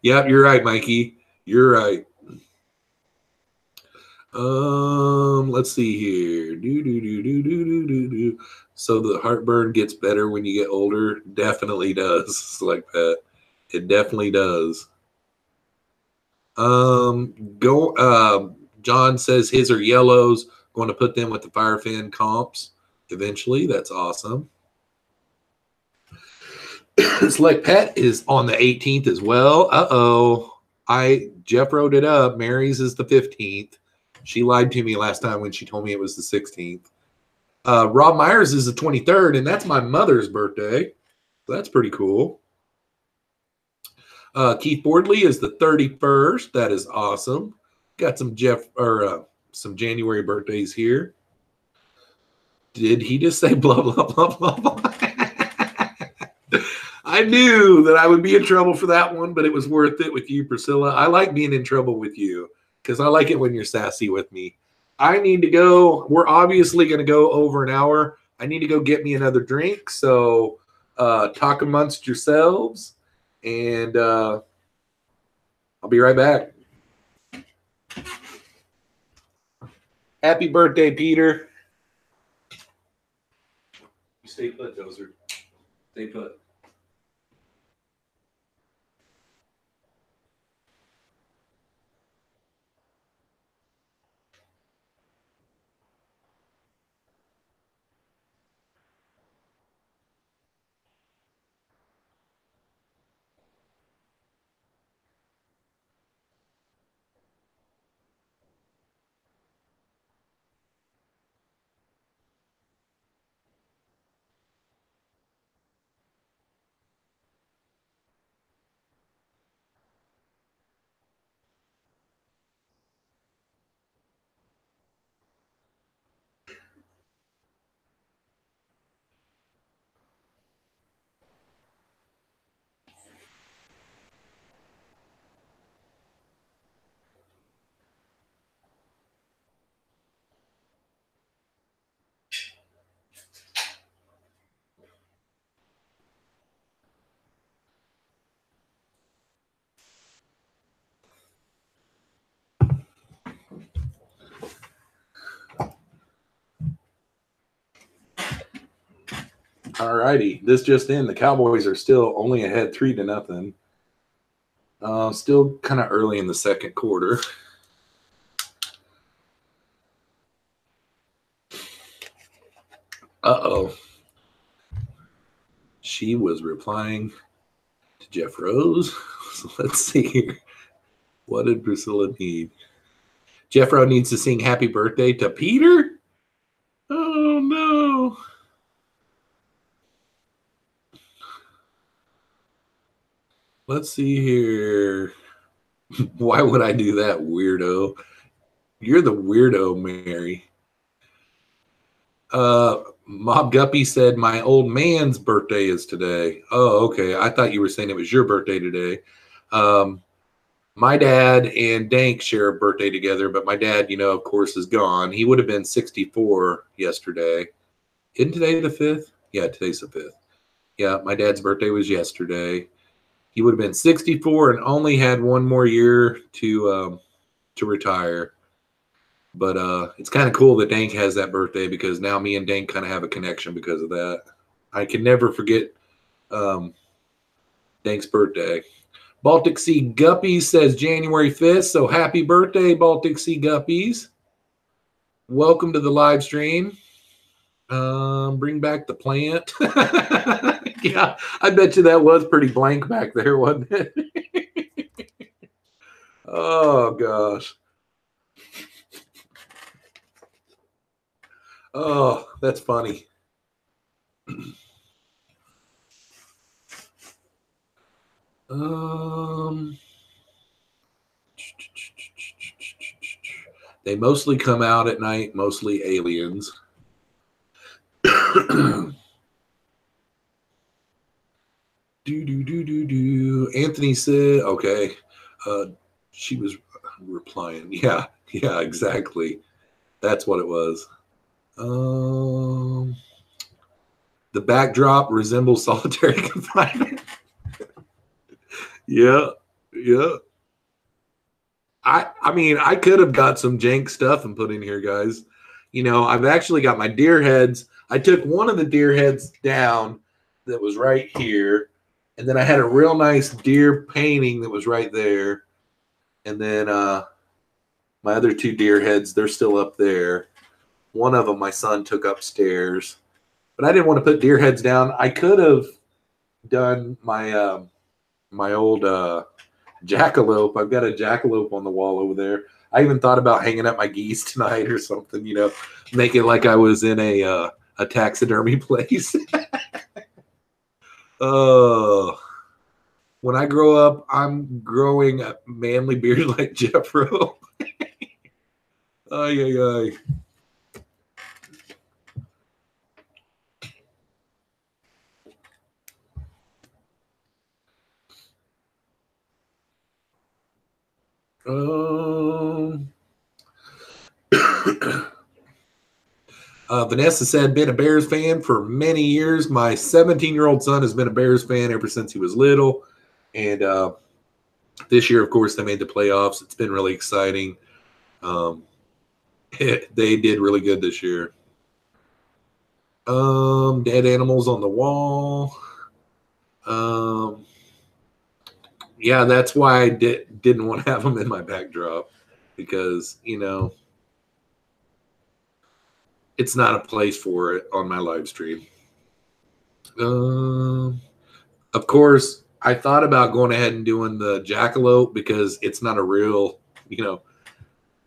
Yep, you're right, Mikey. You're right. Let's see here. So the heartburn gets better when you get older. Definitely does. It's like that. It definitely does. John says his are yellows. Going to put them with the Firefin comps eventually. That's awesome. Select Pet is on the 18th as well. Jeff wrote it up. Mary's is the 15th. She lied to me last time when she told me it was the 16th. Rob Myers is the 23rd, and that's my mother's birthday. So that's pretty cool. Keith Bordley is the 31st. That is awesome. Got some some January birthdays here. Did he just say blah, blah, blah, blah, blah? I knew that I would be in trouble for that one, but it was worth it with you, Priscilla. I like being in trouble with you because I like it when you're sassy with me. I need to go. We're obviously going to go over an hour. I need to go get me another drink. So talk amongst yourselves, and I'll be right back. Happy birthday, Peter. Stay put, Dozer. Stay put. All righty. This just in. The Cowboys are still only ahead 3-0. Still kind of early in the second quarter. Uh-oh. She was replying to Jeffroz. So let's see here. What did Priscilla need? Jeffro needs to sing happy birthday to Peter? Oh, no. Let's see here. Why would I do that, weirdo? You're the weirdo, Mary. Mob Guppy said my old man's birthday is today. Oh, okay. I thought you were saying it was your birthday today. My dad and Dank share a birthday together, but my dad, of course, is gone. He would have been 64 yesterday. Isn't today the 5th? Yeah, today's the 5th. Yeah, my dad's birthday was yesterday. He would have been 64 and only had one more year to retire. But it's kind of cool that Dank has that birthday because now me and Dank kind of have a connection because of that. I can never forget Dank's birthday. Baltic Sea Guppies says January 5th, so happy birthday, Baltic Sea Guppies. Welcome to the live stream. Bring back the plant. Yeah, I bet you that was pretty blank back there, wasn't it? Oh, gosh. Oh, that's funny. They mostly come out at night, mostly aliens. Anthony said, okay. She was replying. Yeah, exactly. That's what it was. The backdrop resembles solitary confinement. Yeah. I mean, I could have got some jank stuff and put in here, guys. I've actually got my deer heads. I took one of the deer heads down that was right here, and then I had a real nice deer painting that was right there. And then my other two deer heads, they're still up there. One of them my son took upstairs. But I didn't want to put deer heads down. I could have done my my old jackalope. I've got a jackalope on the wall over there. I even thought about hanging up my geese tonight or something, make it like I was in a taxidermy place. When I grow up, I'm growing a manly beard like Jeffro. Ay. Vanessa said, been a Bears fan for many years. My 17-year-old son has been a Bears fan ever since he was little. And this year, of course, they made the playoffs. It's been really exciting. They did really good this year. Dead animals on the wall. Yeah, that's why I didn't want to have them in my backdrop because, it's not a place for it on my live stream. Of course, I thought about going ahead and doing the jackalope because it's not a real,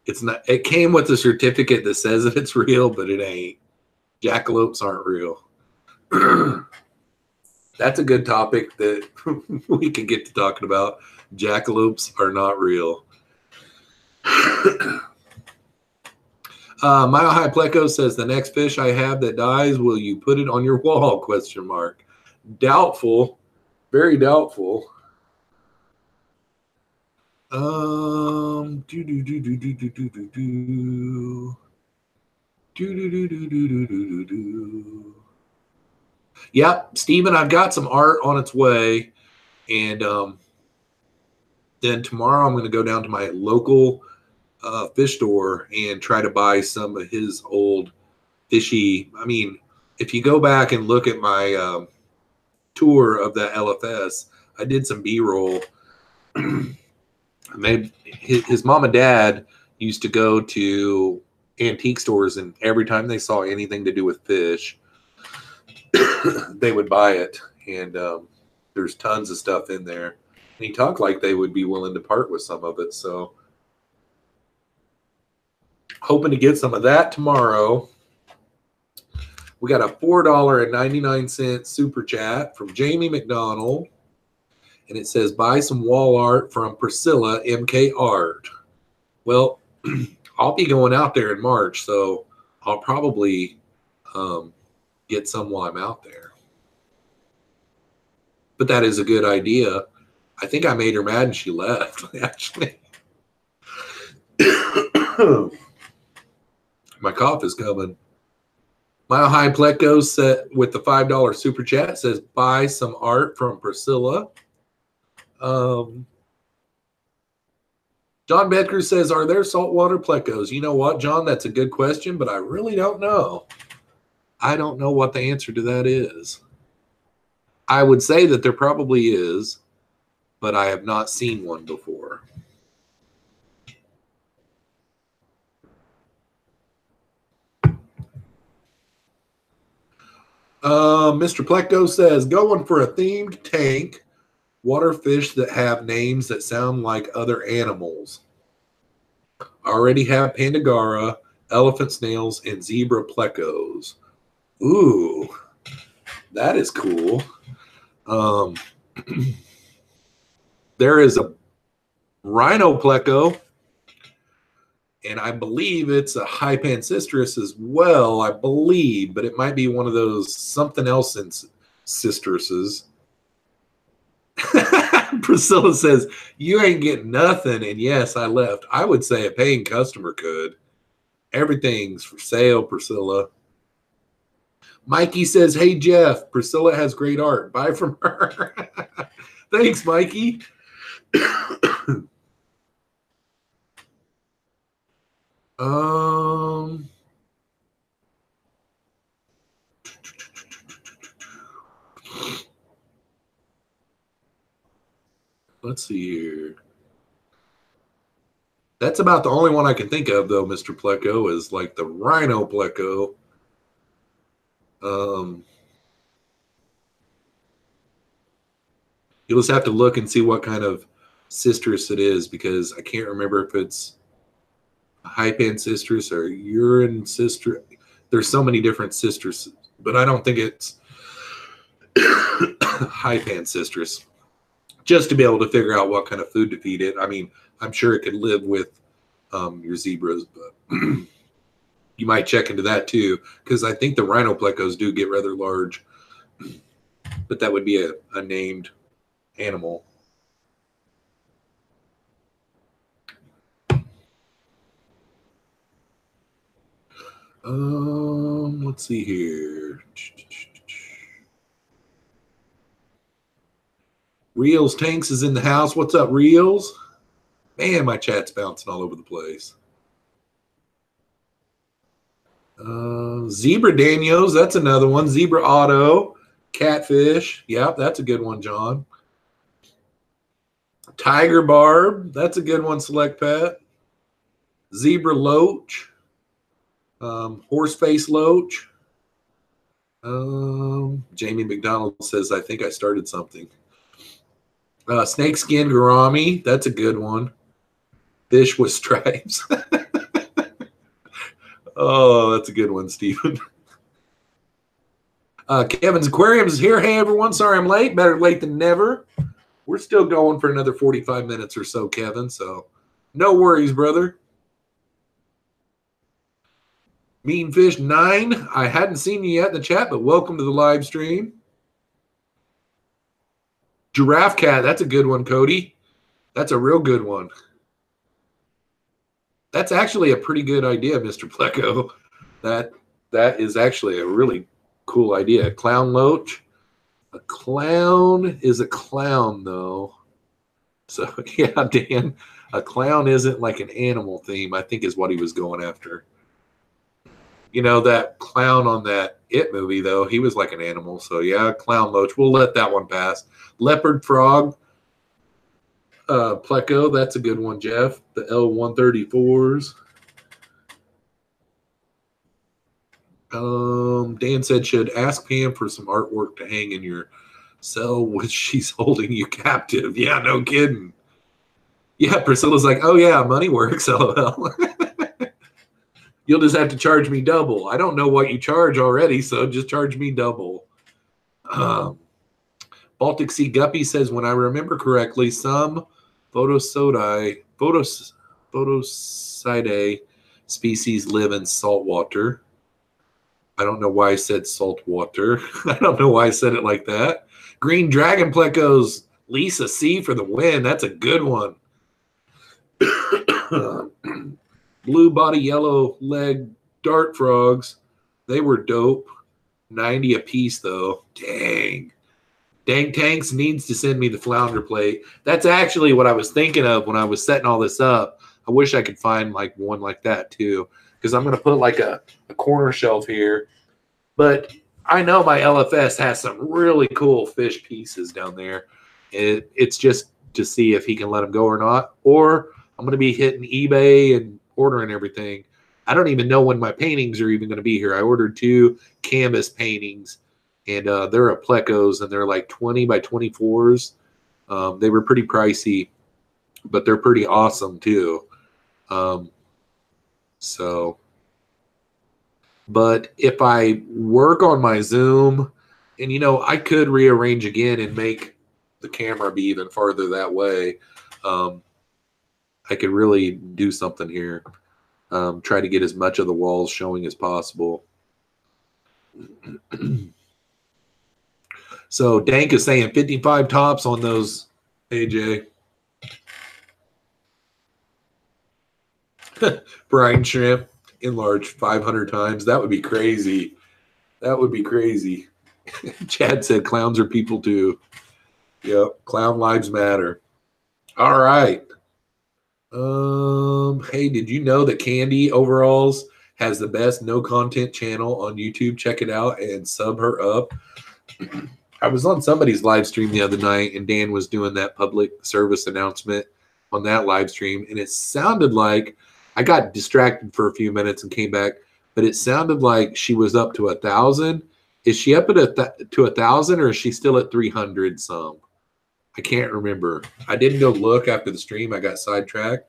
it's not. It came with a certificate that says that it's real, but it ain't. Jackalopes aren't real. That's a good topic that we can get to talking about. Jackalopes are not real. Mile High Pleco says, the next fish I have that dies, will you put it on your wall? Question mark. Doubtful. Very doubtful. Yep, Steven, I've got some art on its way. And then tomorrow I'm going to go down to my local fish store and try to buy some of his old fishy. I mean, if you go back and look at my tour of the LFS, I did some B-roll. His mom and dad used to go to antique stores, and every time they saw anything to do with fish, they would buy it. And there's tons of stuff in there. And he talked like they would be willing to part with some of it. So hoping to get some of that tomorrow. We got a $4.99 super chat from Jamie McDonald. And it says, buy some wall art from Priscilla MK Art. Well, I'll be going out there in March, so I'll probably get some while I'm out there. But that is a good idea. I think I made her mad and she left, actually. My cough is coming. Mile High Pleco set with the $5 super chat says, buy some art from Priscilla. John Becker says, are there saltwater plecos? You know what, John? That's a good question, but I really don't know. I don't know what the answer to that is. I would say that there probably is, but I have not seen one before. Mr. Plecto says, going for a themed tank. Water fish that have names that sound like other animals. I already have Pandagara, elephant snails, and zebra plecos. Ooh, that is cool. There is a rhino pleco, and I believe it's a hypancistrus as well, I believe, but it might be one of those something else in citruses. Priscilla says, you ain't getting nothing, and yes, I left. I would say a paying customer could. Everything's for sale, Priscilla. Mikey says, hey, Jeff, Priscilla has great art. Buy from her. Thanks, Mikey. Let's see here. That's about the only one I can think of, though, Mr. Pleco, is like the rhino pleco. You'll just have to look and see what kind of citrus it is, because I can't remember if it's hypancistrus or urine citrus. There's so many different citruses, but I don't think it's hypancistrus. Just to be able to figure out what kind of food to feed it. I mean, I'm sure it could live with your zebras, but you might check into that too, because I think the rhino plecos do get rather large, but that would be a named animal. Let's see here. Reels Tanks is in the house. What's up, Reels? Man, my chat's bouncing all over the place. Zebra Daniels, that's another one. Zebra Auto. Catfish. Yep, that's a good one, John. Tiger Barb. That's a good one, Select Pet. Zebra Loach. Horseface Loach. Jamie McDonald says, I think I started something. Snakeskin Gourami, that's a good one. Fish with stripes. Oh, that's a good one, Stephen. Kevin's Aquariums is here. Hey, everyone. Sorry I'm late. Better late than never. We're still going for another 45 minutes or so, Kevin, so no worries, brother. Mean Fish 9. I hadn't seen you yet in the chat, but welcome to the live stream. Giraffe Cat, that's a good one, Cody. That's a real good one. That's actually a pretty good idea, Mr. Pleco. That is actually a really cool idea. Clown Loach. A clown is a clown, though. So, yeah, Dan, a clown isn't like an animal theme, I think is what he was going after. You know, that clown on that It movie, though, he was like an animal. So, yeah, clown loach. We'll let that one pass. Leopard frog, pleco. That's a good one, Jeff. The L134s. Dan said, should ask Pam for some artwork to hang in your cell when she's holding you captive. Yeah, no kidding. Yeah, Priscilla's like, oh, yeah, money works, LOL. You'll just have to charge me double. I don't know what you charge already, so just charge me double. Baltic Sea Guppy says, when I remember correctly, some Photosidae species live in salt water. I don't know why I said salt water. I don't know why I said it like that. Green Dragon Plecos, Lisa C for the win. That's a good one. Blue body, yellow leg dart frogs. They were dope. 90 a piece, though. Dang. Dang Tanks needs to send me the flounder plate. That's actually what I was thinking of when I was setting all this up. I wish I could find like one like that, too. Because I'm going to put like a corner shelf here. But I know my LFS has some really cool fish pieces down there. It's just to see if he can let them go or not. Or I'm going to be hitting eBay and ordering everything. I don't even know when my paintings are even going to be here. I ordered 2 canvas paintings, and they're a plecos, and they're like 20 by 24s. They were pretty pricey, but they're pretty awesome too. But if I work on my zoom, and you know, I could rearrange again and make the camera be even farther that way. I could really do something here. Try to get as much of the walls showing as possible. So Dank is saying 55 tops on those, AJ. Brine shrimp enlarged 500 times. That would be crazy. That would be crazy. Chad said clowns are people too. Yep, clown lives matter. All right. Hey, did you know that Candy Overalls has the best no content channel on YouTube? Check it out and sub her up. I was on somebody's live stream the other night, and Dan was doing that public service announcement on that live stream, and it sounded like I got distracted for a few minutes and came back, but it sounded like she was up to 1,000. Is she up at to 1,000, or is she still at 300 some? I can't remember. I didn't go look after the stream. I got sidetracked.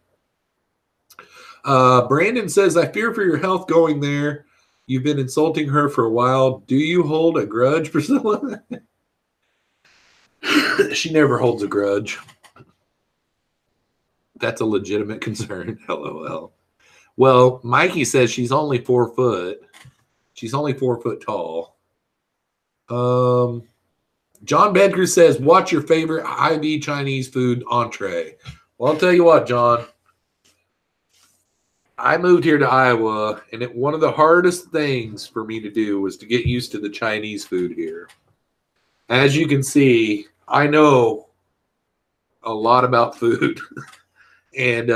Brandon says, I fear for your health going there. You've been insulting her for a while. Do you hold a grudge, Priscilla? She never holds a grudge. That's a legitimate concern. LOL. Well, Mikey says she's only 4 foot. She's only 4 foot tall. John Bedker says, what's your favorite IV Chinese food entree? Well, I'll tell you what, John. I moved here to Iowa, and one of the hardest things for me to do was to get used to the Chinese food here. As you can see, I know a lot about food. And,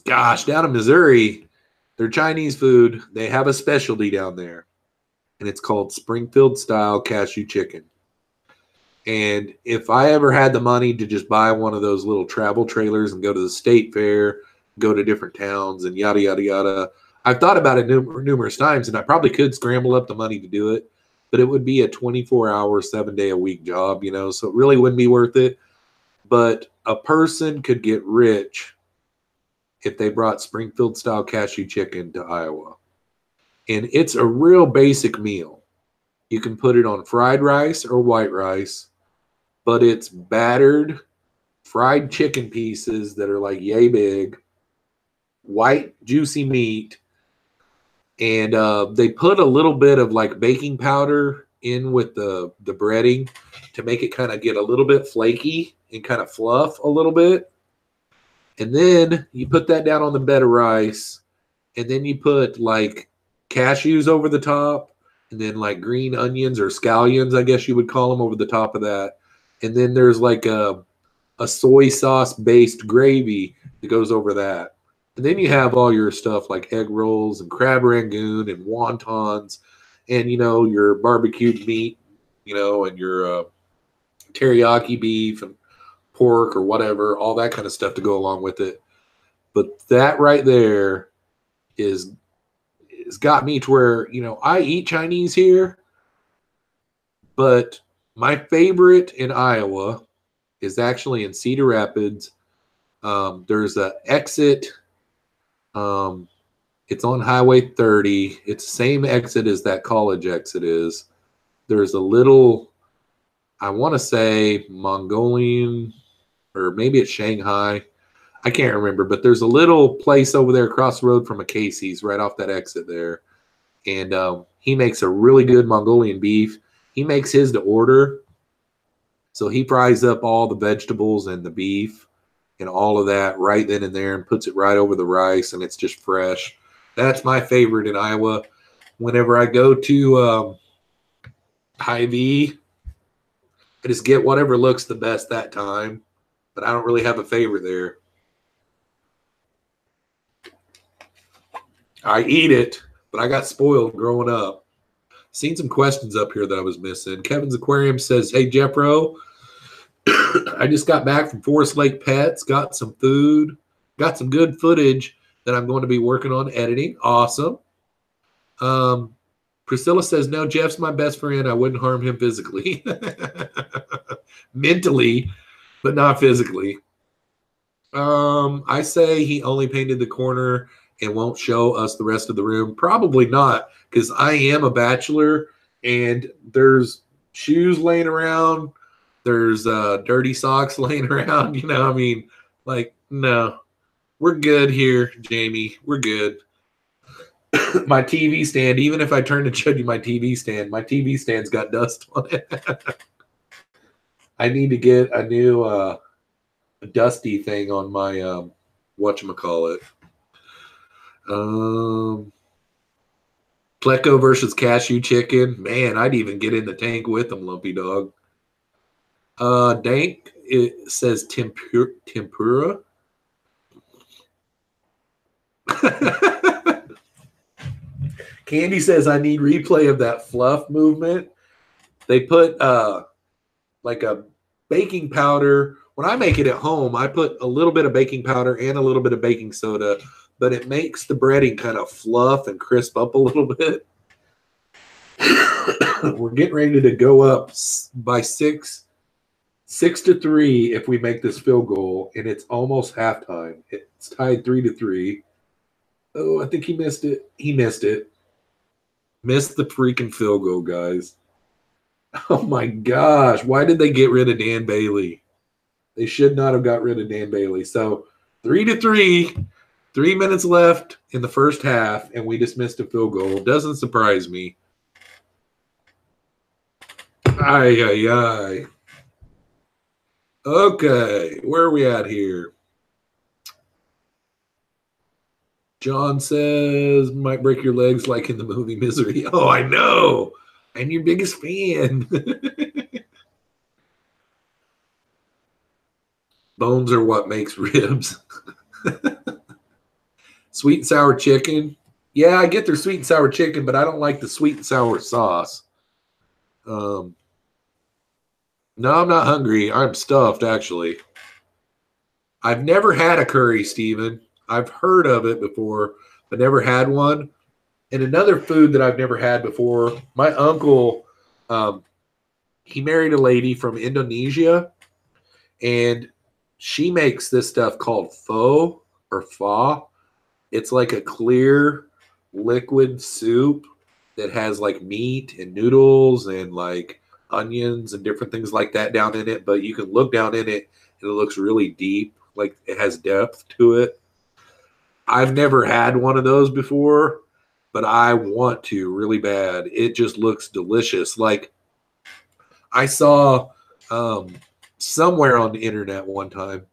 gosh, down in Missouri, their Chinese food, they have a specialty down there. And it's called Springfield-style cashew chicken. And if I ever had the money to just buy one of those little travel trailers and go to the state fair, go to different towns and yada, yada, yada, I've thought about it numerous times, and I probably could scramble up the money to do it, but it would be a 24-hour, 7-day-a-week job, you know, so it really wouldn't be worth it. But a person could get rich if they brought Springfield-style cashew chicken to Iowa. And it's a real basic meal. You can put it on fried rice or white rice, but it's battered fried chicken pieces that are like yay big, white juicy meat, and they put a little bit of like baking powder in with the breading to make it kind of get a little bit flaky and kind of fluff a little bit. And then you put that down on the bed of rice, and then you put like cashews over the top, and then like green onions or scallions, I guess you would call them, over the top of that. And then there's like a soy sauce based gravy that goes over that. And then you have all your stuff like egg rolls and crab rangoon and wontons and, your barbecued meat, and your teriyaki beef and pork or whatever, all that kind of stuff to go along with it. But that right there is got me to where, I eat Chinese here, but my favorite in Iowa is actually in Cedar Rapids. There's a exit. It's on Highway 30. It's the same exit as that college exit is. There's a little, I want to say Mongolian, or maybe it's Shanghai. I can't remember, but there's a little place over there across the road from a Casey's right off that exit there. And he makes a really good Mongolian beef. He makes his to order. So he fries up all the vegetables and the beef and all of that right then and there and puts it right over the rice, and it's just fresh. That's my favorite in Iowa. Whenever I go to Hy-Vee, I just get whatever looks the best that time, but I don't really have a favorite there. I eat it, but I got spoiled growing up. Seen some questions up here that I was missing. Kevin's Aquarium says, hey, Jeffro, I just got back from Forest Lake Pets, got some food, got some good footage that I'm going to be working on editing. Awesome. Priscilla says, no, Jeff's my best friend. I wouldn't harm him physically. Mentally, but not physically. I say he only painted the corner and won't show us the rest of the room. Probably not, because I am a bachelor and there's shoes laying around. There's dirty socks laying around. No. We're good here, Jamie. We're good. My TV stand, even if I turn to show you my TV stand's got dust on it. I need to get a new dusty thing on my whatchamacallit. Pleco versus cashew chicken. Man, I'd even get in the tank with them, Lumpy Dog. Dank, it says tempura. Candy says I need replay of that fluff movement. They put like a baking powder. When I make it at home, I put a little bit of baking powder and a little bit of baking soda, but it makes the breading kind of fluff and crisp up a little bit. We're getting ready to go up by 6-3 if we make this field goal, and it's almost halftime. It's tied 3-3. Oh, I think he missed it. He missed it. Missed the freaking field goal, guys. Oh, my gosh. Why did they get rid of Dan Bailey? They should not have got rid of Dan Bailey. So 3-3, 3 minutes left in the first half, and we just missed a field goal. Doesn't surprise me. Ay. Okay, where are we at here? John says, might break your legs like in the movie Misery. Oh, I know. I'm your biggest fan. Bones are what makes ribs. Sweet and sour chicken. Yeah, I get their sweet and sour chicken, but I don't like the sweet and sour sauce. No, I'm not hungry. I'm stuffed, actually. I've never had a curry, Steven. I've heard of it before, but never had one. And another food that I've never had before, my uncle, he married a lady from Indonesia, and she makes this stuff called pho or pho. It's like a clear liquid soup that has like meat and noodles and like onions and different things like that down in it, but you can look down in it and it looks really deep, like it has depth to it. I've never had one of those before, but I want to really bad. It just looks delicious. Like I saw somewhere on the internet one time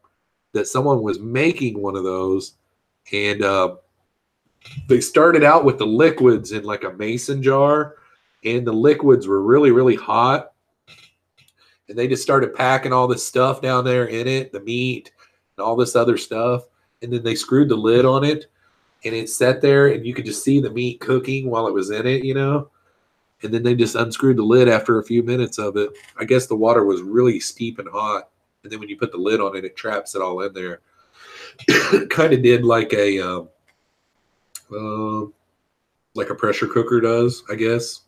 that someone was making one of those, and they started out with the liquids in like a mason jar, and the liquids were really, really hot. And they just started packing all this stuff down there in it, the meat and all this other stuff. and then they screwed the lid on it, and it sat there, and you could just see the meat cooking while it was in it, and then they just unscrewed the lid after a few minutes of it. I guess the water was really steep and hot, and then when you put the lid on it, it traps it all in there. Kind of did like a pressure cooker does, I guess.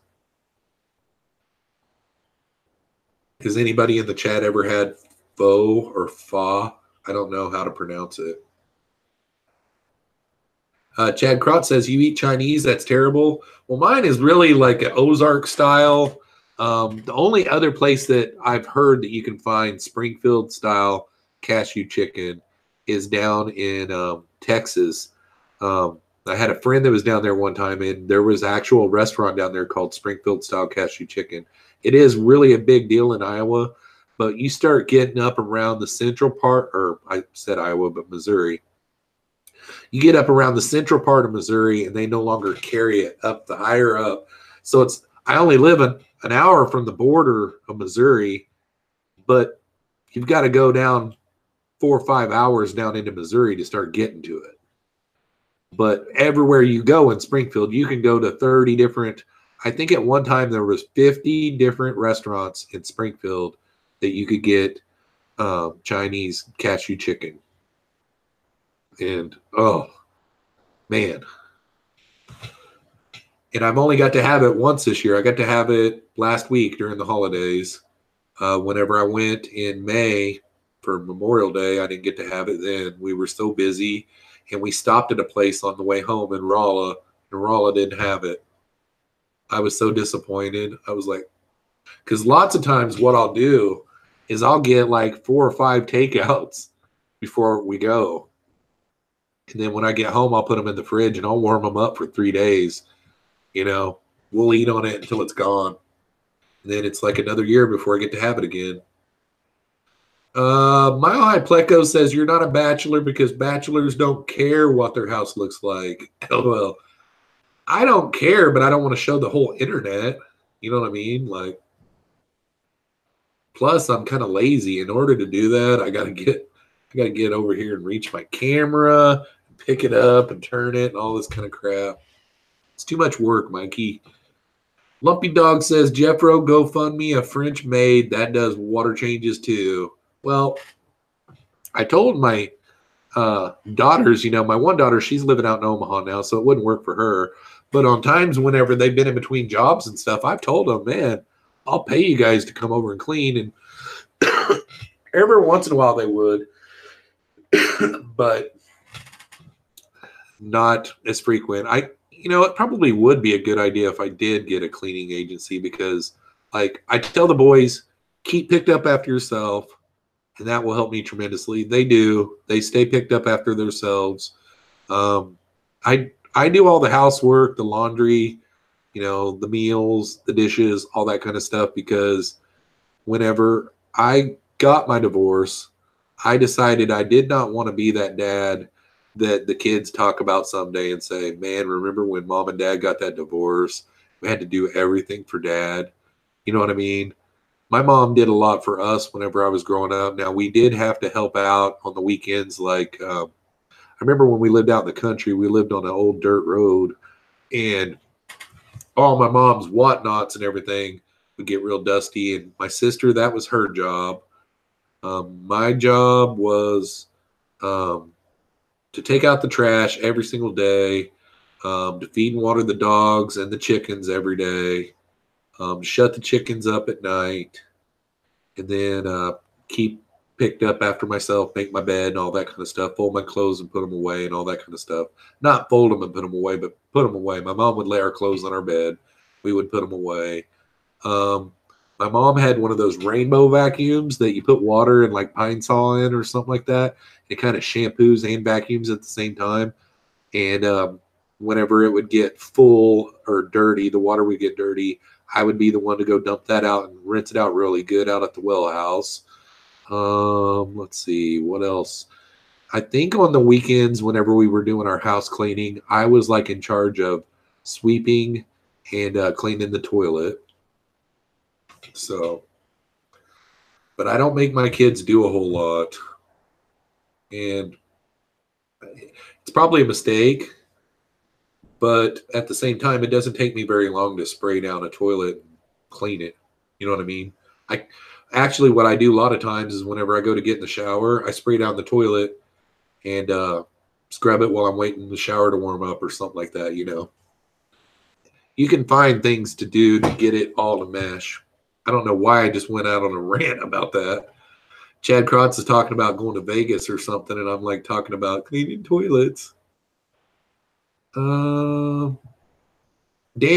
Has anybody in the chat ever had pho or pho? I don't know how to pronounce it. Chad Crott says, you eat Chinese? That's terrible. Well, mine is really like an Ozark style. The only other place that I've heard that you can find Springfield style cashew chicken is down in Texas. I had a friend that was down there one time, and there was an actual restaurant down there called Springfield style cashew chicken. It is really a big deal in Iowa, but you start getting up around the central part, or I said Iowa, but Missouri. You get up around the central part of Missouri, and they no longer carry it up the higher up. So I only live an hour from the border of Missouri, but you've got to go down 4 or 5 hours down into Missouri to start getting to it. But everywhere you go in Springfield, you can go to 30 different. I think at one time there was 50 different restaurants in Springfield that you could get Chinese cashew chicken. And, oh, man. And I've only got to have it once this year. I got to have it last week during the holidays. Whenever I went in May for Memorial Day, I didn't get to have it then. We were so busy. And we stopped at a place on the way home in Rolla, and Rolla didn't have it. I was so disappointed. I was like, because lots of times what I'll do is I'll get like 4 or 5 takeouts before we go. And then when I get home, I'll put them in the fridge and I'll warm them up for 3 days. We'll eat on it until it's gone. And then it's like another year before I get to have it again. Mile High Pleco says you're not a bachelor because bachelors don't care what their house looks like. LOL. I don't care, but I don't want to show the whole internet. You know what I mean? Like, plus I'm kind of lazy. In order to do that, I gotta get over here and reach my camera, pick it up and turn it and all this kind of crap. It's too much work, Mikey. Lumpy Dog says, Jeffro, go fund me a French maid that does water changes too. Well, I told my daughters, my one daughter, she's living out in Omaha now, so it wouldn't work for her. But on times whenever they've been in between jobs and stuff, I've told them, man, I'll pay you guys to come over and clean. And every once in a while they would, but not as frequent. It probably would be a good idea if I did get a cleaning agency because, like, I tell the boys, keep picked up after yourself. And that will help me tremendously. They do. They stay picked up after themselves. I do all the housework, the laundry, the meals, the dishes, all that kind of stuff because whenever I got my divorce, I decided I did not want to be that dad that the kids talk about someday and say, man, remember when mom and dad got that divorce? We had to do everything for dad. You know what I mean? My mom did a lot for us whenever I was growing up. Now, we did have to help out on the weekends. Like, I remember when we lived out in the country, we lived on an old dirt road, and all my mom's whatnots and everything would get real dusty. And my sister, that was her job. My job was to take out the trash every single day, to feed and water the dogs and the chickens every day. Shut the chickens up at night, and then keep picked up after myself, make my bed and all that kind of stuff, fold my clothes and put them away and all that kind of stuff. Not fold them and put them away, but put them away. My mom would lay our clothes on our bed. We would put them away. My mom had one of those rainbow vacuums that you put water and like pine saw in or something like that. It kind of shampoos and vacuums at the same time. And whenever it would get full or dirty, the water would get dirty, I would be the one to go dump that out and rinse it out really good out at the well house. Let's see, what else? I think on the weekends, whenever we were doing our house cleaning, I was like in charge of sweeping and cleaning the toilet. So, but I don't make my kids do a whole lot. And It's probably a mistake, but at the same time, it doesn't take me very long to spray down a toilet and clean it. You know what I mean? I actually, what I do a lot of times is whenever I go to get in the shower, I spray down the toilet and scrub it while I'm waiting the shower to warm up or something like that. You know, you can find things to do to get it all to mesh. I don't know why I just went out on a rant about that. Chad Krotz is talking about going to Vegas or something, and I'm like talking about cleaning toilets. Dan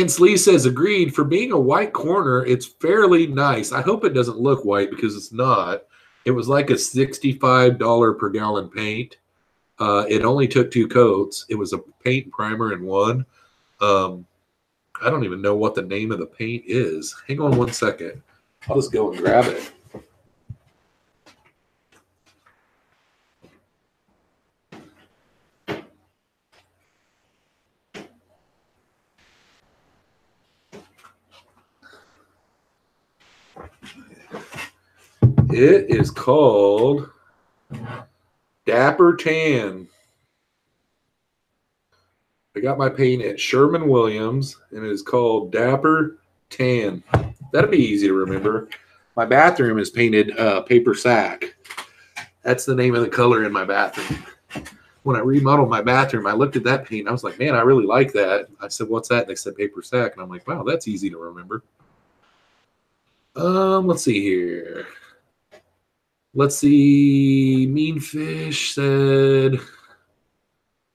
Slee says, agreed. For being a white corner, it's fairly nice. I hope it doesn't look white because it's not. It was like a $65 per gallon paint. It only took 2 coats. It was a paint primer in one. I don't even know what the name of the paint is. Hang on one second. I'll just go and grab it. It is called Dapper Tan. I got my paint at Sherman-Williams, and it is called Dapper Tan. That'll be easy to remember. My bathroom is painted paper sack. That's the name of the color in my bathroom. When I remodeled my bathroom, I looked at that paint, and I was like, man, I really like that. I said, what's that? And they said paper sack, and I'm like, wow, that's easy to remember. Let's see here. Let's see. Mean Fish said,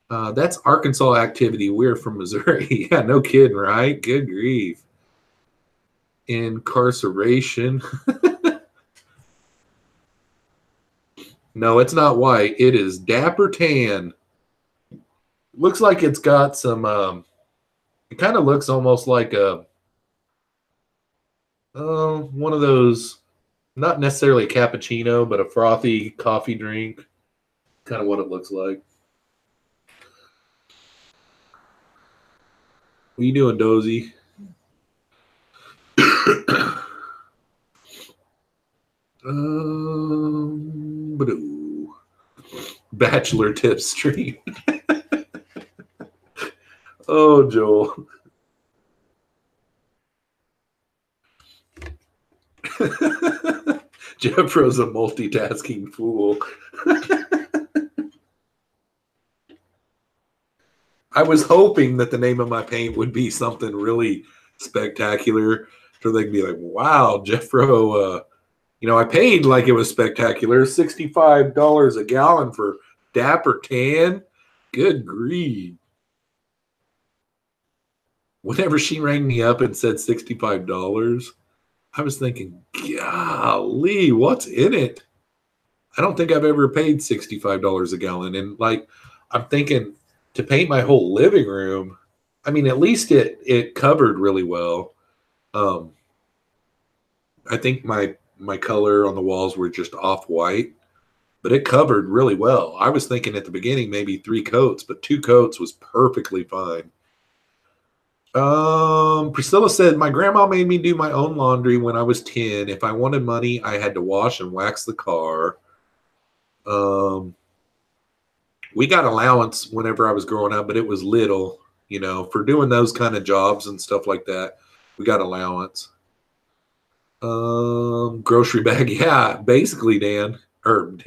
that's Arkansas activity. We're from Missouri. Yeah, no kidding, right? Good grief. Incarceration. No, it's not white. It is Dapper Tan. Looks like it's got some, it kind of looks almost like a, one of those, not necessarily a cappuccino, but a frothy coffee drink. Kind of what it looks like. What are you doing, Dozy? Bachelor tip stream. Oh, Joel. Jeffro's a multitasking fool. I was hoping that the name of my paint would be something really spectacular, so they can be like, wow, Jeffro, I paid like it was spectacular. $65 a gallon for Dapper Tan. Good grief. Whenever she rang me up and said $65, I was thinking, golly, what's in it? I don't think I've ever paid $65 a gallon. And like, I'm thinking to paint my whole living room, I mean, at least it covered really well. I think my color on the walls were just off-white, but it covered really well. I was thinking at the beginning maybe 3 coats, but 2 coats was perfectly fine. Priscilla said, my grandma made me do my own laundry when I was 10. If I wanted money, I had to wash and wax the car. We got allowance whenever I was growing up, but it was little, for doing those kind of jobs and stuff like that. We got allowance. Grocery bag. Yeah, basically, Dank. I'm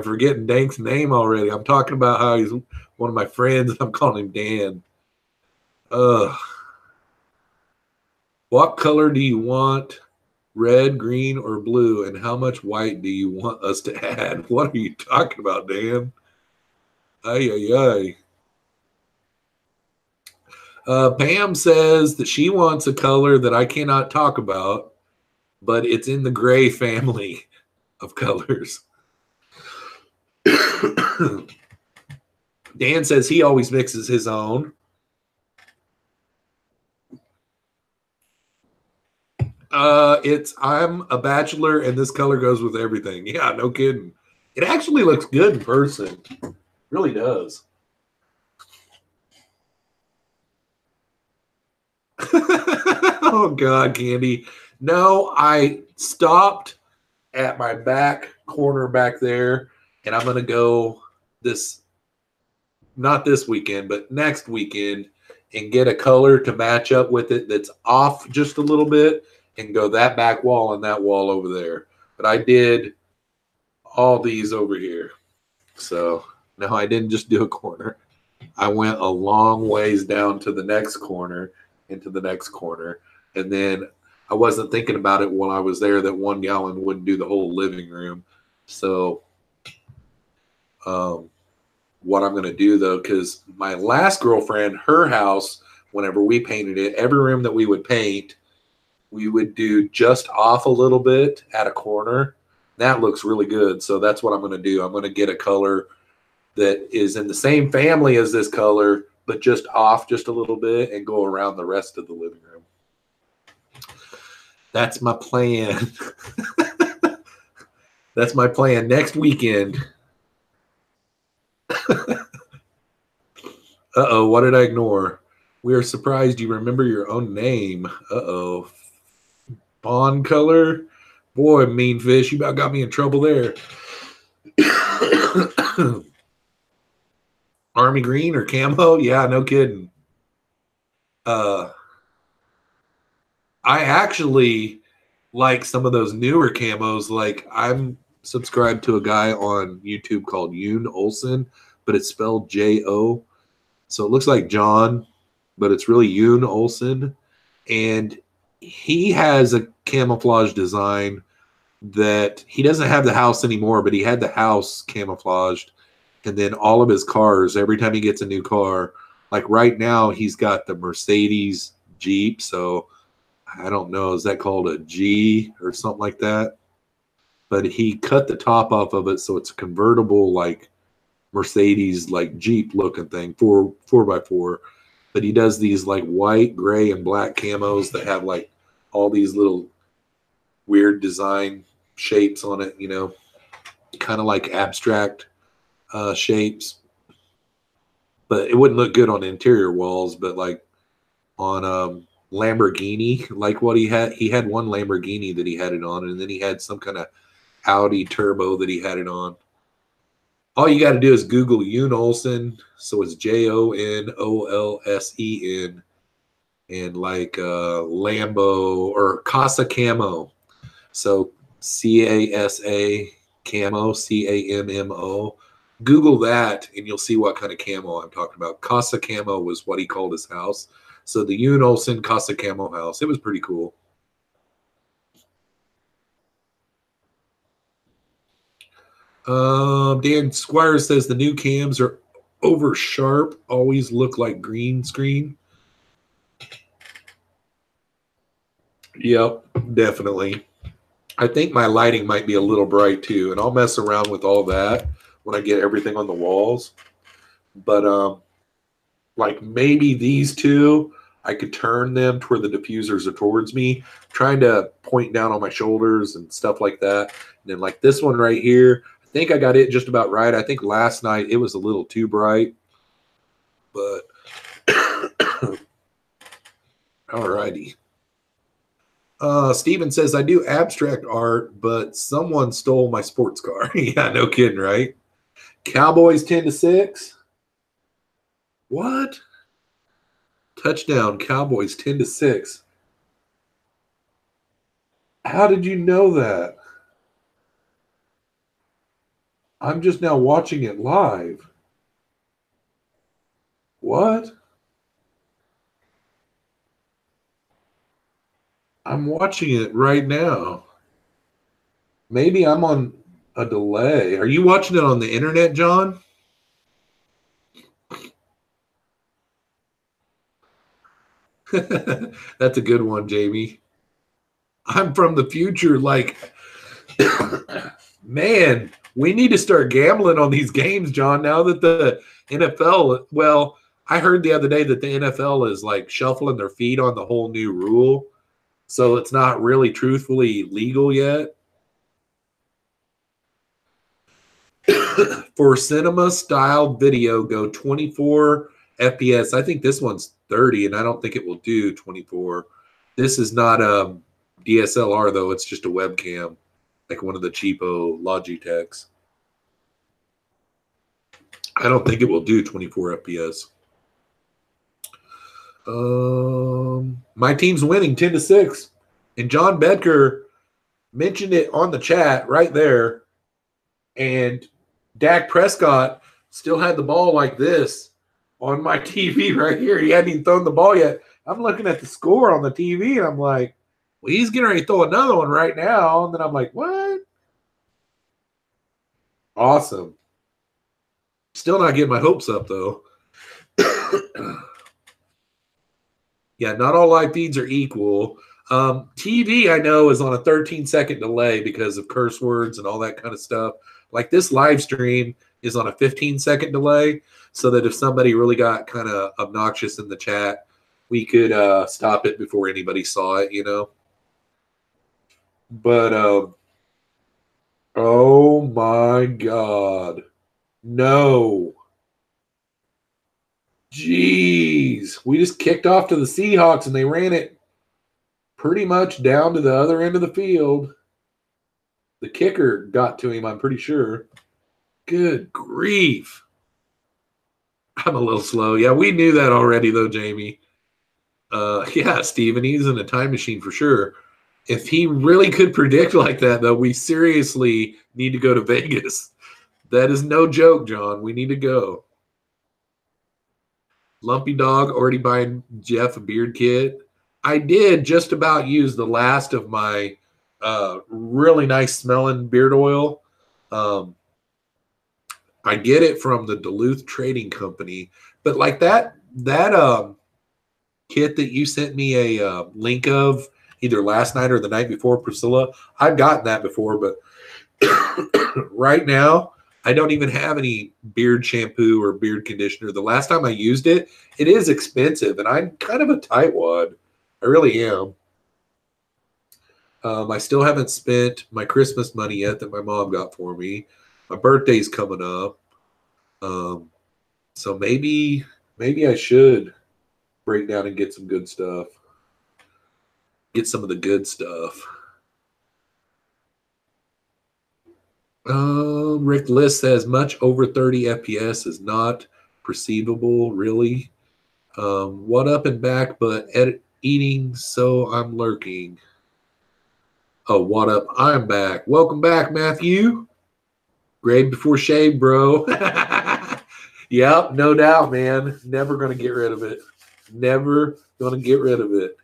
forgetting Dank's name already. I'm talking about how he's one of my friends. I'm calling him Dan. What color do you want? Red, green, or blue? And how much white do you want us to add? What are you talking about, Dan? Pam says that she wants a color that I cannot talk about, but it's in the gray family of colors. Dan says he always mixes his own. I'm a bachelor and this color goes with everything. Yeah, no kidding. It actually looks good in person. It really does. Oh God, Candy. No, I stopped at my back corner back there, and I'm going to go not this weekend, but next weekend, and get a color to match up with it that's off just a little bit, and go that back wall and that wall over there. But I did all these over here. So, no, I didn't just do a corner. I went a long ways down to the next corner, into the next corner, and then I wasn't thinking about it while I was there that 1 gallon wouldn't do the whole living room. So what I'm going to do, though, because my last girlfriend, her house, whenever we painted it, every room that we would paint, we would do just off a little bit at a corner. That looks really good. So that's what I'm going to do. I'm going to get a color that is in the same family as this color, but just off just a little bit and go around the rest of the living room. That's my plan. That's my plan next weekend. Uh-oh, what did I ignore? We are surprised you remember your own name. Uh-oh. Bond color? Boy, mean fish, you about got me in trouble there. Army green or camo? Yeah, no kidding. I actually like some of those newer camos. Like, I'm subscribed to a guy on YouTube called Yoon Olsen, but it's spelled J-O. So it looks like John, but it's really Yoon Olsen. And he has a camouflage design that he doesn't have the house anymore, but he had the house camouflaged. And then all of his cars, every time he gets a new car, like right now, he's got the Mercedes Jeep. So I don't know, is that called a G or something like that? But he cut the top off of it, so it's a convertible, like Mercedes, like Jeep looking thing, 4x4. But he does these like white, gray, and black camos that have like all these little weird design shapes on it, you know, kind of like abstract shapes. But it wouldn't look good on interior walls, but like on Lamborghini, like what he had one Lamborghini that he had it on, and then he had some kind of Audi turbo that he had it on. All you got to do is Google Yoon Olsen, so it's Jonolsen, and like Lambo or Casa Camo, so CASA Camo, CAMMO. Google that, and you'll see what kind of camo I'm talking about. Casa Camo was what he called his house. So the Yoon Olsen Casa Camo house. It was pretty cool. Dan Squires says the new cams are over sharp, always look like green screen. Yep, definitely. I think my lighting might be a little bright too, and I'll mess around with all that when I get everything on the walls. But like maybe these two, I could turn them to where the diffusers are towards me, trying to point down on my shoulders and stuff like that. And then like this one right here, I think I got it just about right. I think last night it was a little too bright, but alrighty. Steven says, I do abstract art, but someone stole my sports car. Yeah, no kidding, right? Cowboys 10-6. What? Touchdown, Cowboys 10-6. How did you know that? I'm just now watching it live. What? I'm watching it right now. Maybe I'm on a delay. Are you watching it on the internet, John? That's a good one, Jamie. I'm from the future. Like, man, we need to start gambling on these games, John, now that the NFL, well, I heard the other day that the NFL is like shuffling their feet on the whole new rule. So it's not really truthfully legal yet. For cinema style video, go 24 FPS. I think this one's 30, and I don't think it will do 24. This is not a DSLR, though. It's just a webcam. like one of the cheapo Logitechs. I don't think it will do 24 FPS. My team's winning 10-6. And John Bedker mentioned it on the chat right there. And Dak Prescott still had the ball like this on my TV right here. He hadn't even thrown the ball yet. I'm looking at the score on the TV, and I'm like, well, he's getting ready to throw another one right now. And then I'm like, what? Awesome. Still not getting my hopes up, though. Yeah, not all live feeds are equal. TV, I know, is on a 13-second delay because of curse words and all that kind of stuff. Like this live stream is on a 15-second delay, so that if somebody really got kind of obnoxious in the chat, we could stop it before anybody saw it, you know. But, oh my God. No. Jeez. We just kicked off to the Seahawks, and they ran it pretty much down to the other end of the field. The kicker got to him, I'm pretty sure. Good grief. I'm a little slow. Yeah, we knew that already, though, Jamie. Yeah, Steven, he's in a time machine for sure. If he really could predict like that, though, we seriously need to go to Vegas. That is no joke, John. We need to go. Lumpy Dog, already buying Jeff a beard kit. I did just about use the last of my really nice smelling beard oil. I get it from the Duluth Trading Company. But like that kit that you sent me a link of either last night or the night before, Priscilla, I've gotten that before, but right now I don't even have any beard shampoo or beard conditioner. The last time I used it, it is expensive, and I'm kind of a tightwad. I really am. I still haven't spent my Christmas money yet that my mom got for me. My birthday's coming up. So maybe I should break down and get some good stuff. Get some of the good stuff. Rick List says much over 30 FPS is not perceivable, really. What up and back, but eating, so I'm lurking. Oh, what up? I'm back. Welcome back, Matthew. Grade before shave, bro. Yep, no doubt, man. Never going to get rid of it. Never going to get rid of it.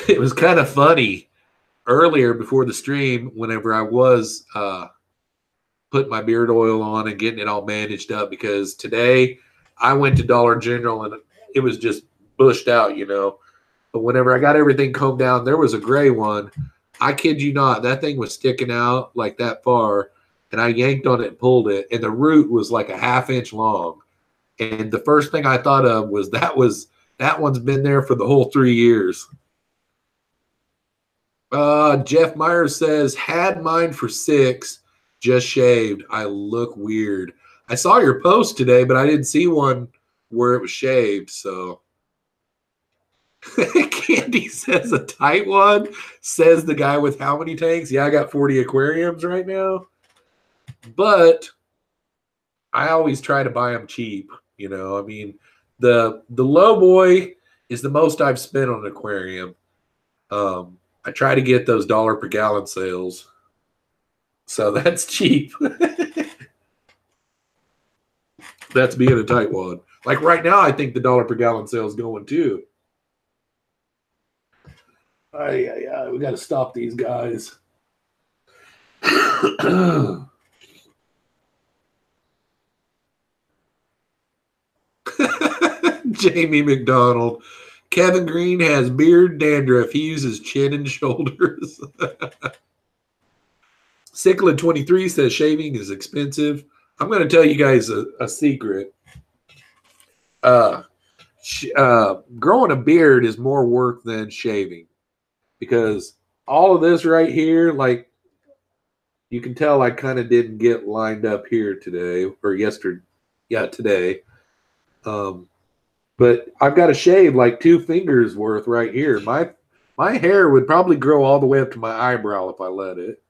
It was kind of funny earlier before the stream whenever I was putting my beard oil on and getting it all managed up, because today I went to Dollar General and it was just bushed out, you know. But whenever I got everything combed down, there was a gray one. I kid you not, that thing was sticking out like that far, and I yanked on it and pulled it, and the root was like a half-inch long. And the first thing I thought of was that one's been there for the whole 3 years. Jeff Myers says, had mine for 6, just shaved. I look weird. I saw your post today, but I didn't see one where it was shaved, so. Candy says a tight one, says the guy with how many tanks? Yeah, I got 40 aquariums right now. But I always try to buy them cheap, you know. I mean, the low boy is the most I've spent on an aquarium. I try to get those $1 per gallon sales. So that's cheap. That's being a tightwad. Like right now, I think the $1 per gallon sale is going too. We got to stop these guys. Jamie McDonald. Kevin Green has beard dandruff. He uses chin and shoulders. Cichlid23 says shaving is expensive. I'm going to tell you guys a secret. Growing a beard is more work than shaving, because all of this right here, like you can tell I kind of didn't get lined up here today or yesterday. Yeah, today. But I've got to shave like 2 fingers worth right here. My hair would probably grow all the way up to my eyebrow if I let it.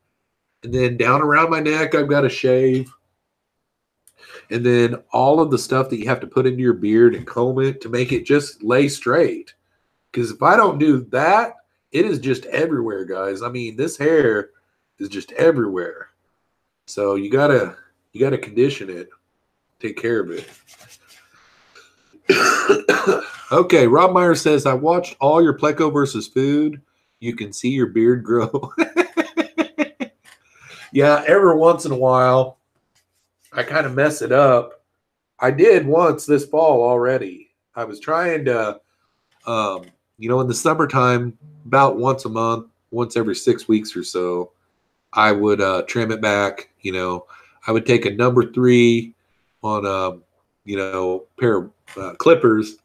And then down around my neck, I've got to shave. And then all of the stuff that you have to put into your beard and comb it to make it just lay straight. Because if I don't do that, it is just everywhere, guys. I mean, this hair is just everywhere. So you gotta condition it, take care of it. Okay, Rob Meyer says, I watched all your Pleco versus food. You can see your beard grow. Yeah, every once in a while, I kind of mess it up. I did once this fall already. I was trying to, in the summertime, about once a month, once every 6 weeks or so, I would trim it back. I would take a number 3 on a pair of clippers,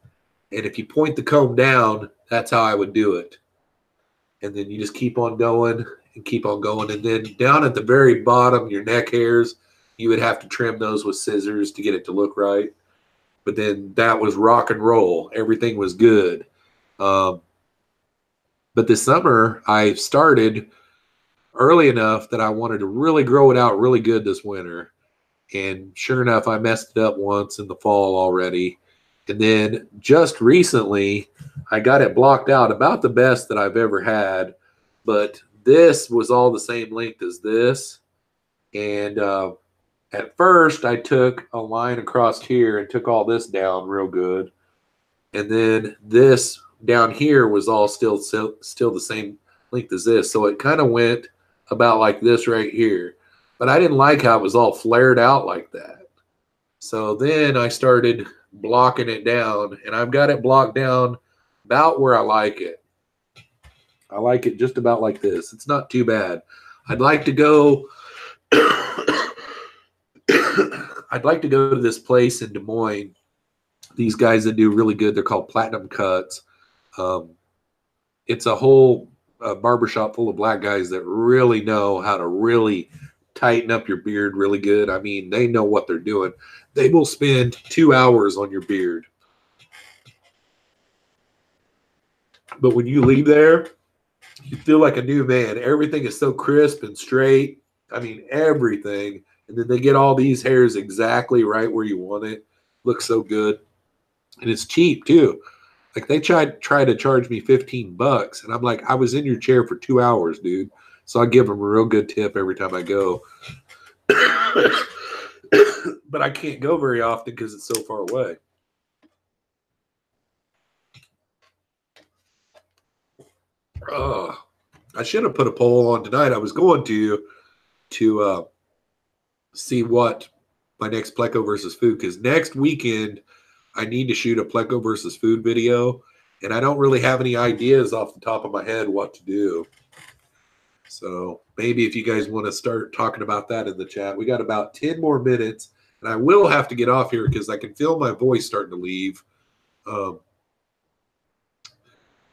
and if you point the comb down, that's how I would do it. And then you just keep on going and keep on going. And then down at the very bottom, your neck hairs, you would have to trim those with scissors to get it to look right. But then that was rock and roll. Everything was good. But this summer, I started early enough that I wanted to really grow it out really good this winter. And sure enough, I messed it up once in the fall already. And then just recently, I got it blocked out about the best that I've ever had. But this was all the same length as this. And at first, I took a line across here and took all this down real good. And then this down here was all still the same length as this. So it kind of went about like this right here. But I didn't like how it was all flared out like that. So then I started blocking it down, and I've got it blocked down about where I like it. I like it just about like this. It's not too bad. I'd like to go to this place in Des Moines. These guys that do really good, they're called Platinum Cuts. It's a whole barbershop full of black guys that really know how to really tighten up your beard really good. I mean, they know what they're doing. They will spend 2 hours on your beard. But when you leave there, you feel like a new man. Everything is so crisp and straight. I mean, everything. And then they get all these hairs exactly right where you want it. Looks so good. And it's cheap, too. Like, they try to charge me $15. And I'm like, I was in your chair for 2 hours, dude. So I give them a real good tip every time I go. But I can't go very often because it's so far away. I should have put a poll on tonight. I was going to see what my next Pleco versus food, because next weekend I need to shoot a Pleco versus food video, and I don't really have any ideas off the top of my head what to do. So maybe if you guys want to start talking about that in the chat. We got about 10 more minutes, and I will have to get off here because I can feel my voice starting to leave.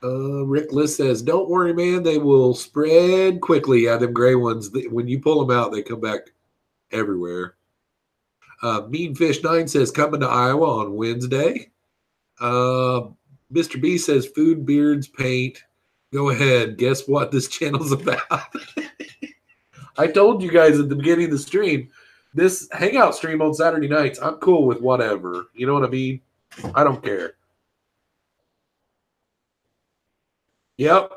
Rick List says, don't worry, man. They will spread quickly. Yeah, them gray ones, when you pull them out, they come back everywhere. Mean Fish 9 says, coming to Iowa on Wednesday. Mr. B says, food, beards, paint. Go ahead. Guess what this channel's about? I told you guys at the beginning of the stream, this hangout stream on Saturday nights, I'm cool with whatever. You know what I mean? I don't care. Yep.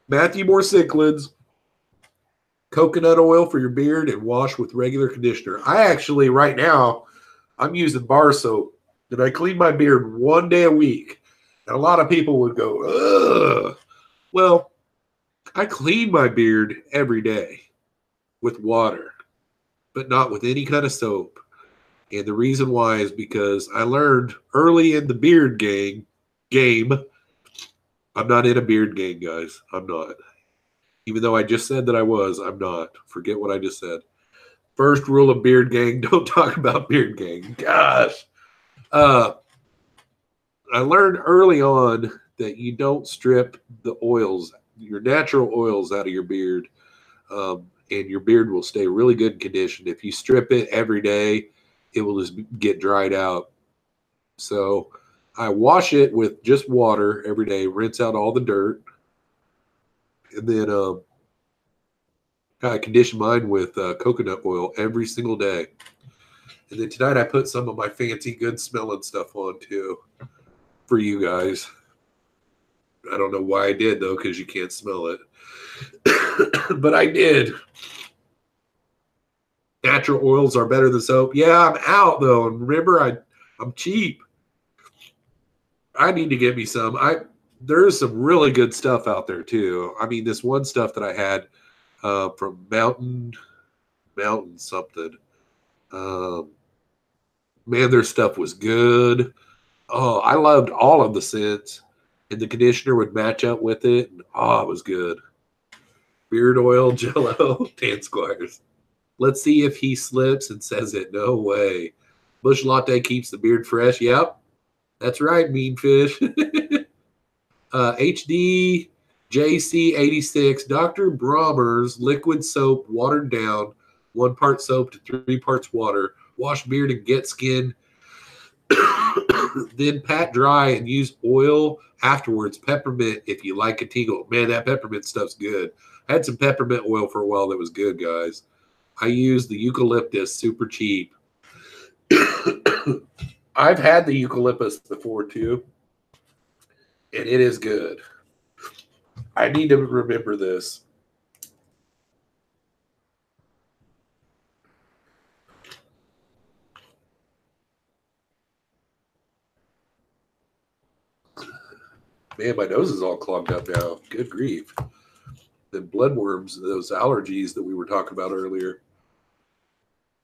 Matthew Moore Cichlids. Coconut oil for your beard and wash with regular conditioner. I actually, right now, I'm using bar soap. And I clean my beard 1 day a week. And a lot of people would go, ugh. Well, I clean my beard every day with water, but not with any kind of soap. And the reason why is because I learned early in the beard game, I'm not in a beard game, guys. I'm not. Even though I just said that I was, I'm not. Forget what I just said. First rule of beard gang, don't talk about beard gang. Gosh. I learned early on that you don't strip the oils, your natural oils out of your beard, and your beard will stay really good condition. If you strip it every day, it will just get dried out. So I wash it with just water every day, rinse out all the dirt, And then I condition mine with coconut oil every single day. And then tonight I put some of my fancy good smelling stuff on too for you guys. I don't know why I did though, because you can't smell it. But I did. Natural oils are better than soap. Yeah, I'm out though. And remember, I'm cheap. I need to get me some. There's some really good stuff out there too. I mean, this one stuff that I had from Mountain something. Man, their stuff was good. Oh, I loved all of the scents, and the conditioner would match up with it. And, oh, it was good. Beard oil, Jello, Tan Squires. Let's see if he slips and says it. No way. Bush Latte keeps the beard fresh. Yep, that's right, Mean Fish. HD JC86, Dr. Brommer's liquid soap watered down, 1 part soap to 3 parts water. Wash beard and get skin. Then pat dry and use oil afterwards. Peppermint if you like a tingle. Man, that peppermint stuff's good. I had some peppermint oil for a while that was good, guys. I used the eucalyptus, super cheap. I've had the eucalyptus before too, and it is good. I need to remember this. Man, my nose is all clogged up now. Good grief. The bloodworms, those allergies that we were talking about earlier.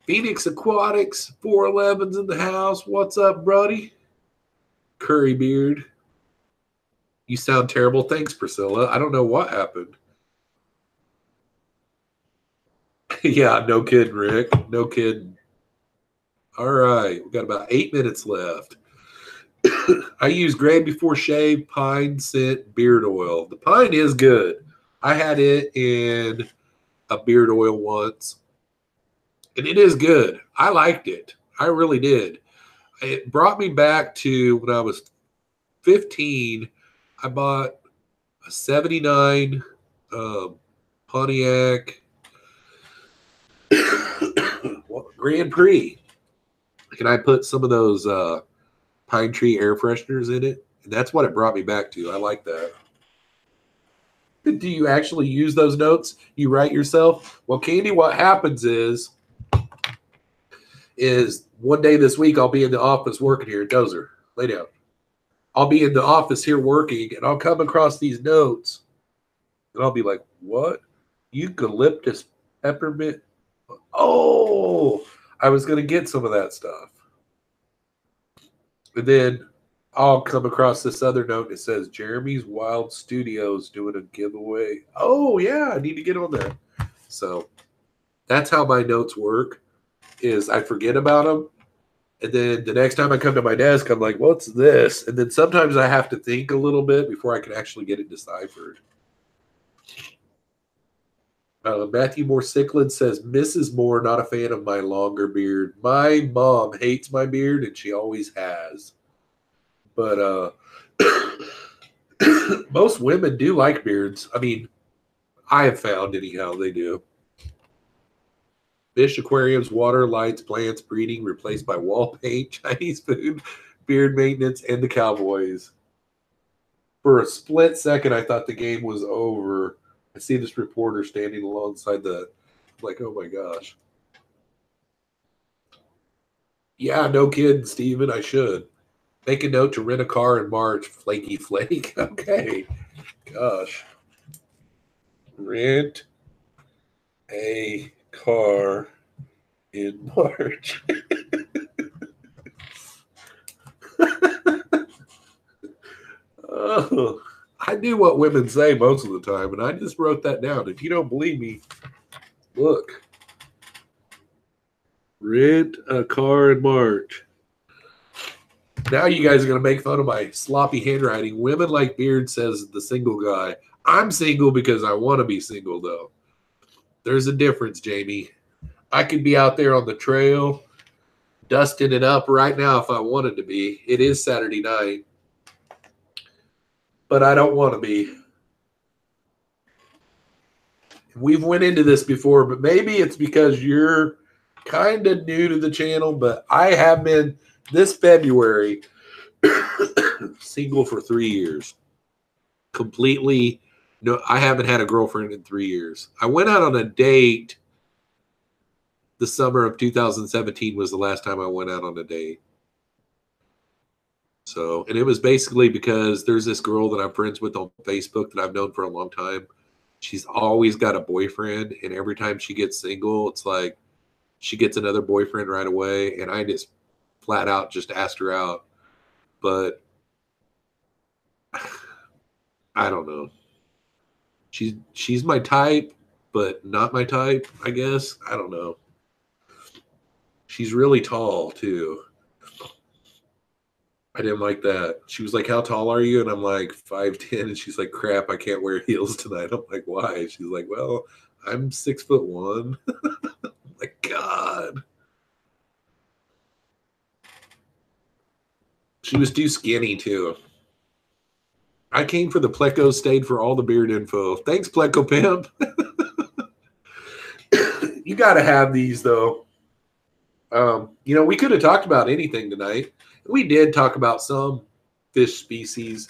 Phoenix Aquatics, 411's in the house. What's up, buddy? Curry beard. You sound terrible. Thanks, Priscilla. I don't know what happened. Yeah, no kidding, Rick. No kidding. All right. We got about 8 minutes left. I use Gray Before Shave Pine Scent Beard Oil. The pine is good. I had it in a beard oil once, and it is good. I liked it. I really did. It brought me back to when I was 15. I bought a 79 Pontiac Grand Prix. And I put some of those pine tree air fresheners in it. And that's what it brought me back to. I like that. Do you actually use those notes you write yourself? Well, Candy, what happens is one day this week I'll be in the office working here. Dozer, lay down. I'll be in the office here working, and I'll come across these notes, and I'll be like, what? Eucalyptus peppermint? Oh, I was going to get some of that stuff. And then I'll come across this other note, and it says, Jeremy's Wild Studios doing a giveaway. Oh, yeah, I need to get on there. So that's how my notes work, is I forget about them. And then the next time I come to my desk, I'm like, what's this? And then sometimes I have to think a little bit before I can actually get it deciphered. Matthew Moore Cichlid says, Mrs. Moore, not a fan of my longer beard. My mom hates my beard, and she always has. But most women do like beards. I mean, I have found anyhow they do. Fish aquariums, water, lights, plants, breeding, replaced by wall paint, Chinese food, beard maintenance, and the Cowboys. For a split second, I thought the game was over. I see this reporter standing alongside like, oh my gosh. Yeah, no kidding, Steven. I should. Make a note to rent a car in March. Flaky Flake. Okay. Gosh. Rent a car in March. Oh, I do what women say most of the time, and I just wrote that down. If you don't believe me, look. Rent a car in March. Now you guys are going to make fun of my sloppy handwriting. Women like beard, says the single guy. I'm single because I want to be single, though. There's a difference, Jamie. I could be out there on the trail, dusting it up right now if I wanted to be. It is Saturday night. But I don't want to be. We've went into this before, but maybe it's because you're kind of new to the channel, but I have been this February single for 3 years. Completely. No, I haven't had a girlfriend in 3 years. I went out on a date. The summer of 2017 was the last time I went out on a date. So, and it was basically because there's this girl that I'm friends with on Facebook that I've known for a long time. She's always got a boyfriend, and every time she gets single, it's like she gets another boyfriend right away. And I just flat out just asked her out. But I don't know. She's my type, but not my type, I guess. I don't know. She's really tall, too. I didn't like that. She was like, how tall are you? And I'm like, 5'10". And she's like, crap, I can't wear heels tonight. I'm like, why? She's like, well, I'm 6'1". I'm like, God. She was too skinny, too. I came for the Pleco, stayed for all the beard info. Thanks, Pleco Pimp. You got to have these, though. You know, we could have talked about anything tonight. We did talk about some fish species.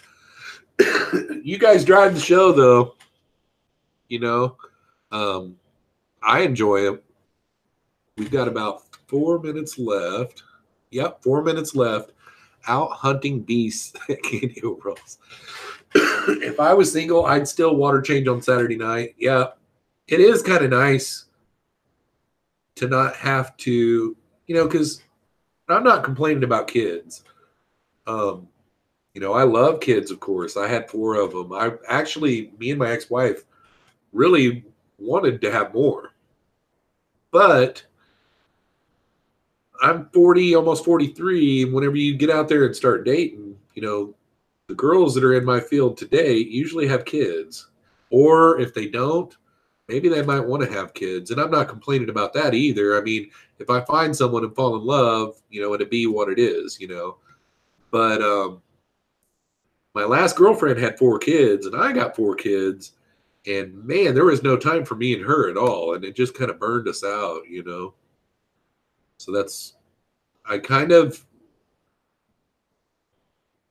You guys drive the show, though. You know, I enjoy it. We've got about 4 minutes left. Yep, 4 minutes left. Out hunting beasts at Candy Rolls. If I was single, I'd still water change on Saturday night. Yeah, it is kind of nice to not have to, you know, because I'm not complaining about kids. You know, I love kids, of course. I had 4 of them. I actually, me and my ex-wife really wanted to have more. But I'm 40, almost 43. And whenever you get out there and start dating, you know, the girls that are in my field today usually have kids. Or if they don't, maybe they might want to have kids. And I'm not complaining about that either. I mean, if I find someone and fall in love, you know, it'd be what it is, you know. But my last girlfriend had 4 kids, and I got 4 kids. And, man, there was no time for me and her at all. And it just kind of burned us out, you know. So that's – I kind of –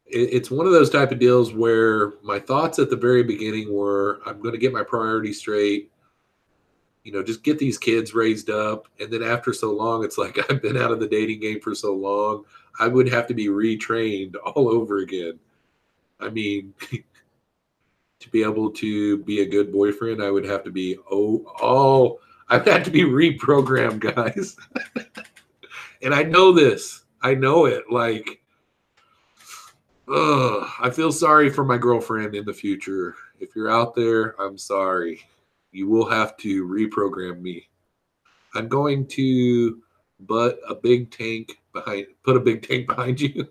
it's one of those type of deals where my thoughts at the very beginning were I'm going to get my priorities straight. You know, just get these kids raised up. And then after so long, it's like I've been out of the dating game for so long, I would have to be retrained all over again. I mean, to be able to be a good boyfriend, I would have to be, I've had to be reprogrammed, guys. And I know this. I know it. Like, I feel sorry for my girlfriend in the future. If you're out there, I'm sorry. You will have to reprogram me. I'm going to put a big tank behind you.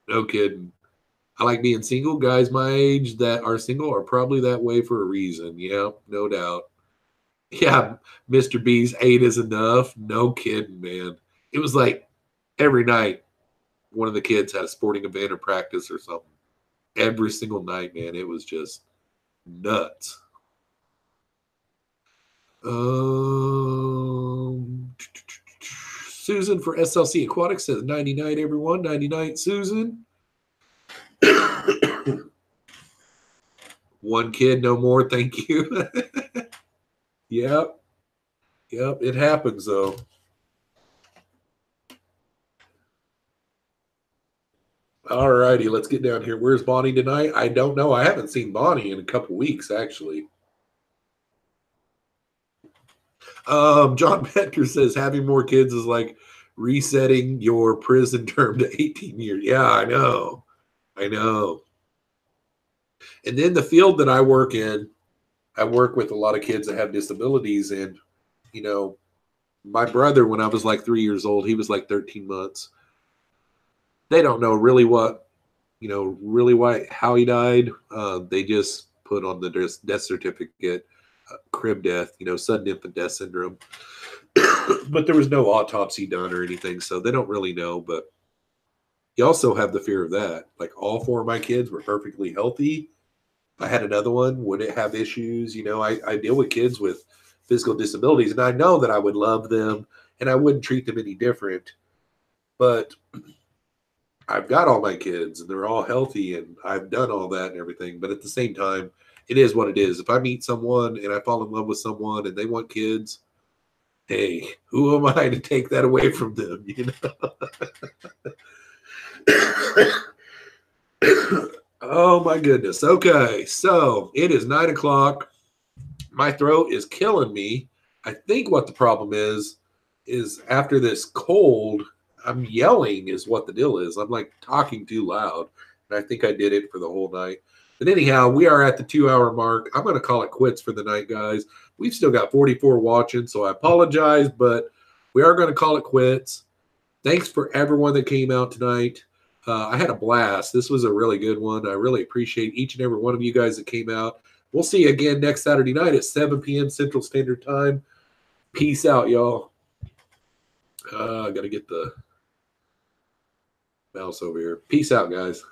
No kidding. I like being single. Guys my age that are single are probably that way for a reason. Yeah, no doubt. Yeah, Mr. B's 8 is enough. No kidding, man. It was like every night one of the kids had a sporting event or practice or something. Every single night, man. It was just nuts. Susan for SLC Aquatics says 99, everyone. 99, Susan. 1 kid, no more. Thank you. Yep. It happens, though. All righty, let's get down here. Where's Bonnie tonight? I don't know. I haven't seen Bonnie in a couple weeks, actually. John Petker says having more kids is like resetting your prison term to 18 years. Yeah, I know. And then the field that I work in, I work with a lot of kids that have disabilities. And, you know, my brother, when I was like 3 years old, he was like 13 months. They don't know really how he died. They just put on the death certificate, crib death, sudden infant death syndrome. But there was no autopsy done or anything, so they don't really know. But you also have the fear of that. Like all 4 of my kids were perfectly healthy. I had another one, would it have issues? You know, I deal with kids with physical disabilities, and I know that I would love them and I wouldn't treat them any different. But I've got all my kids and they're all healthy and I've done all that and everything. But at the same time, it is what it is. If I meet someone and I fall in love with someone and they want kids, hey, who am I to take that away from them? You know? Oh my goodness. Okay. So it is 9 o'clock. My throat is killing me. I think what the problem is after this cold, I'm yelling is what the deal is. I'm like talking too loud. And I think I did it for the whole night. But anyhow, we are at the 2 hour mark. I'm going to call it quits for the night, guys. We've still got 44 watching, so I apologize, but we are going to call it quits. Thanks for everyone that came out tonight. I had a blast. This was a really good one. I really appreciate each and every one of you guys that came out. We'll see you again next Saturday night at 7 p.m. Central Standard Time. Peace out, y'all. I got to get the mouse over here. Peace out, guys.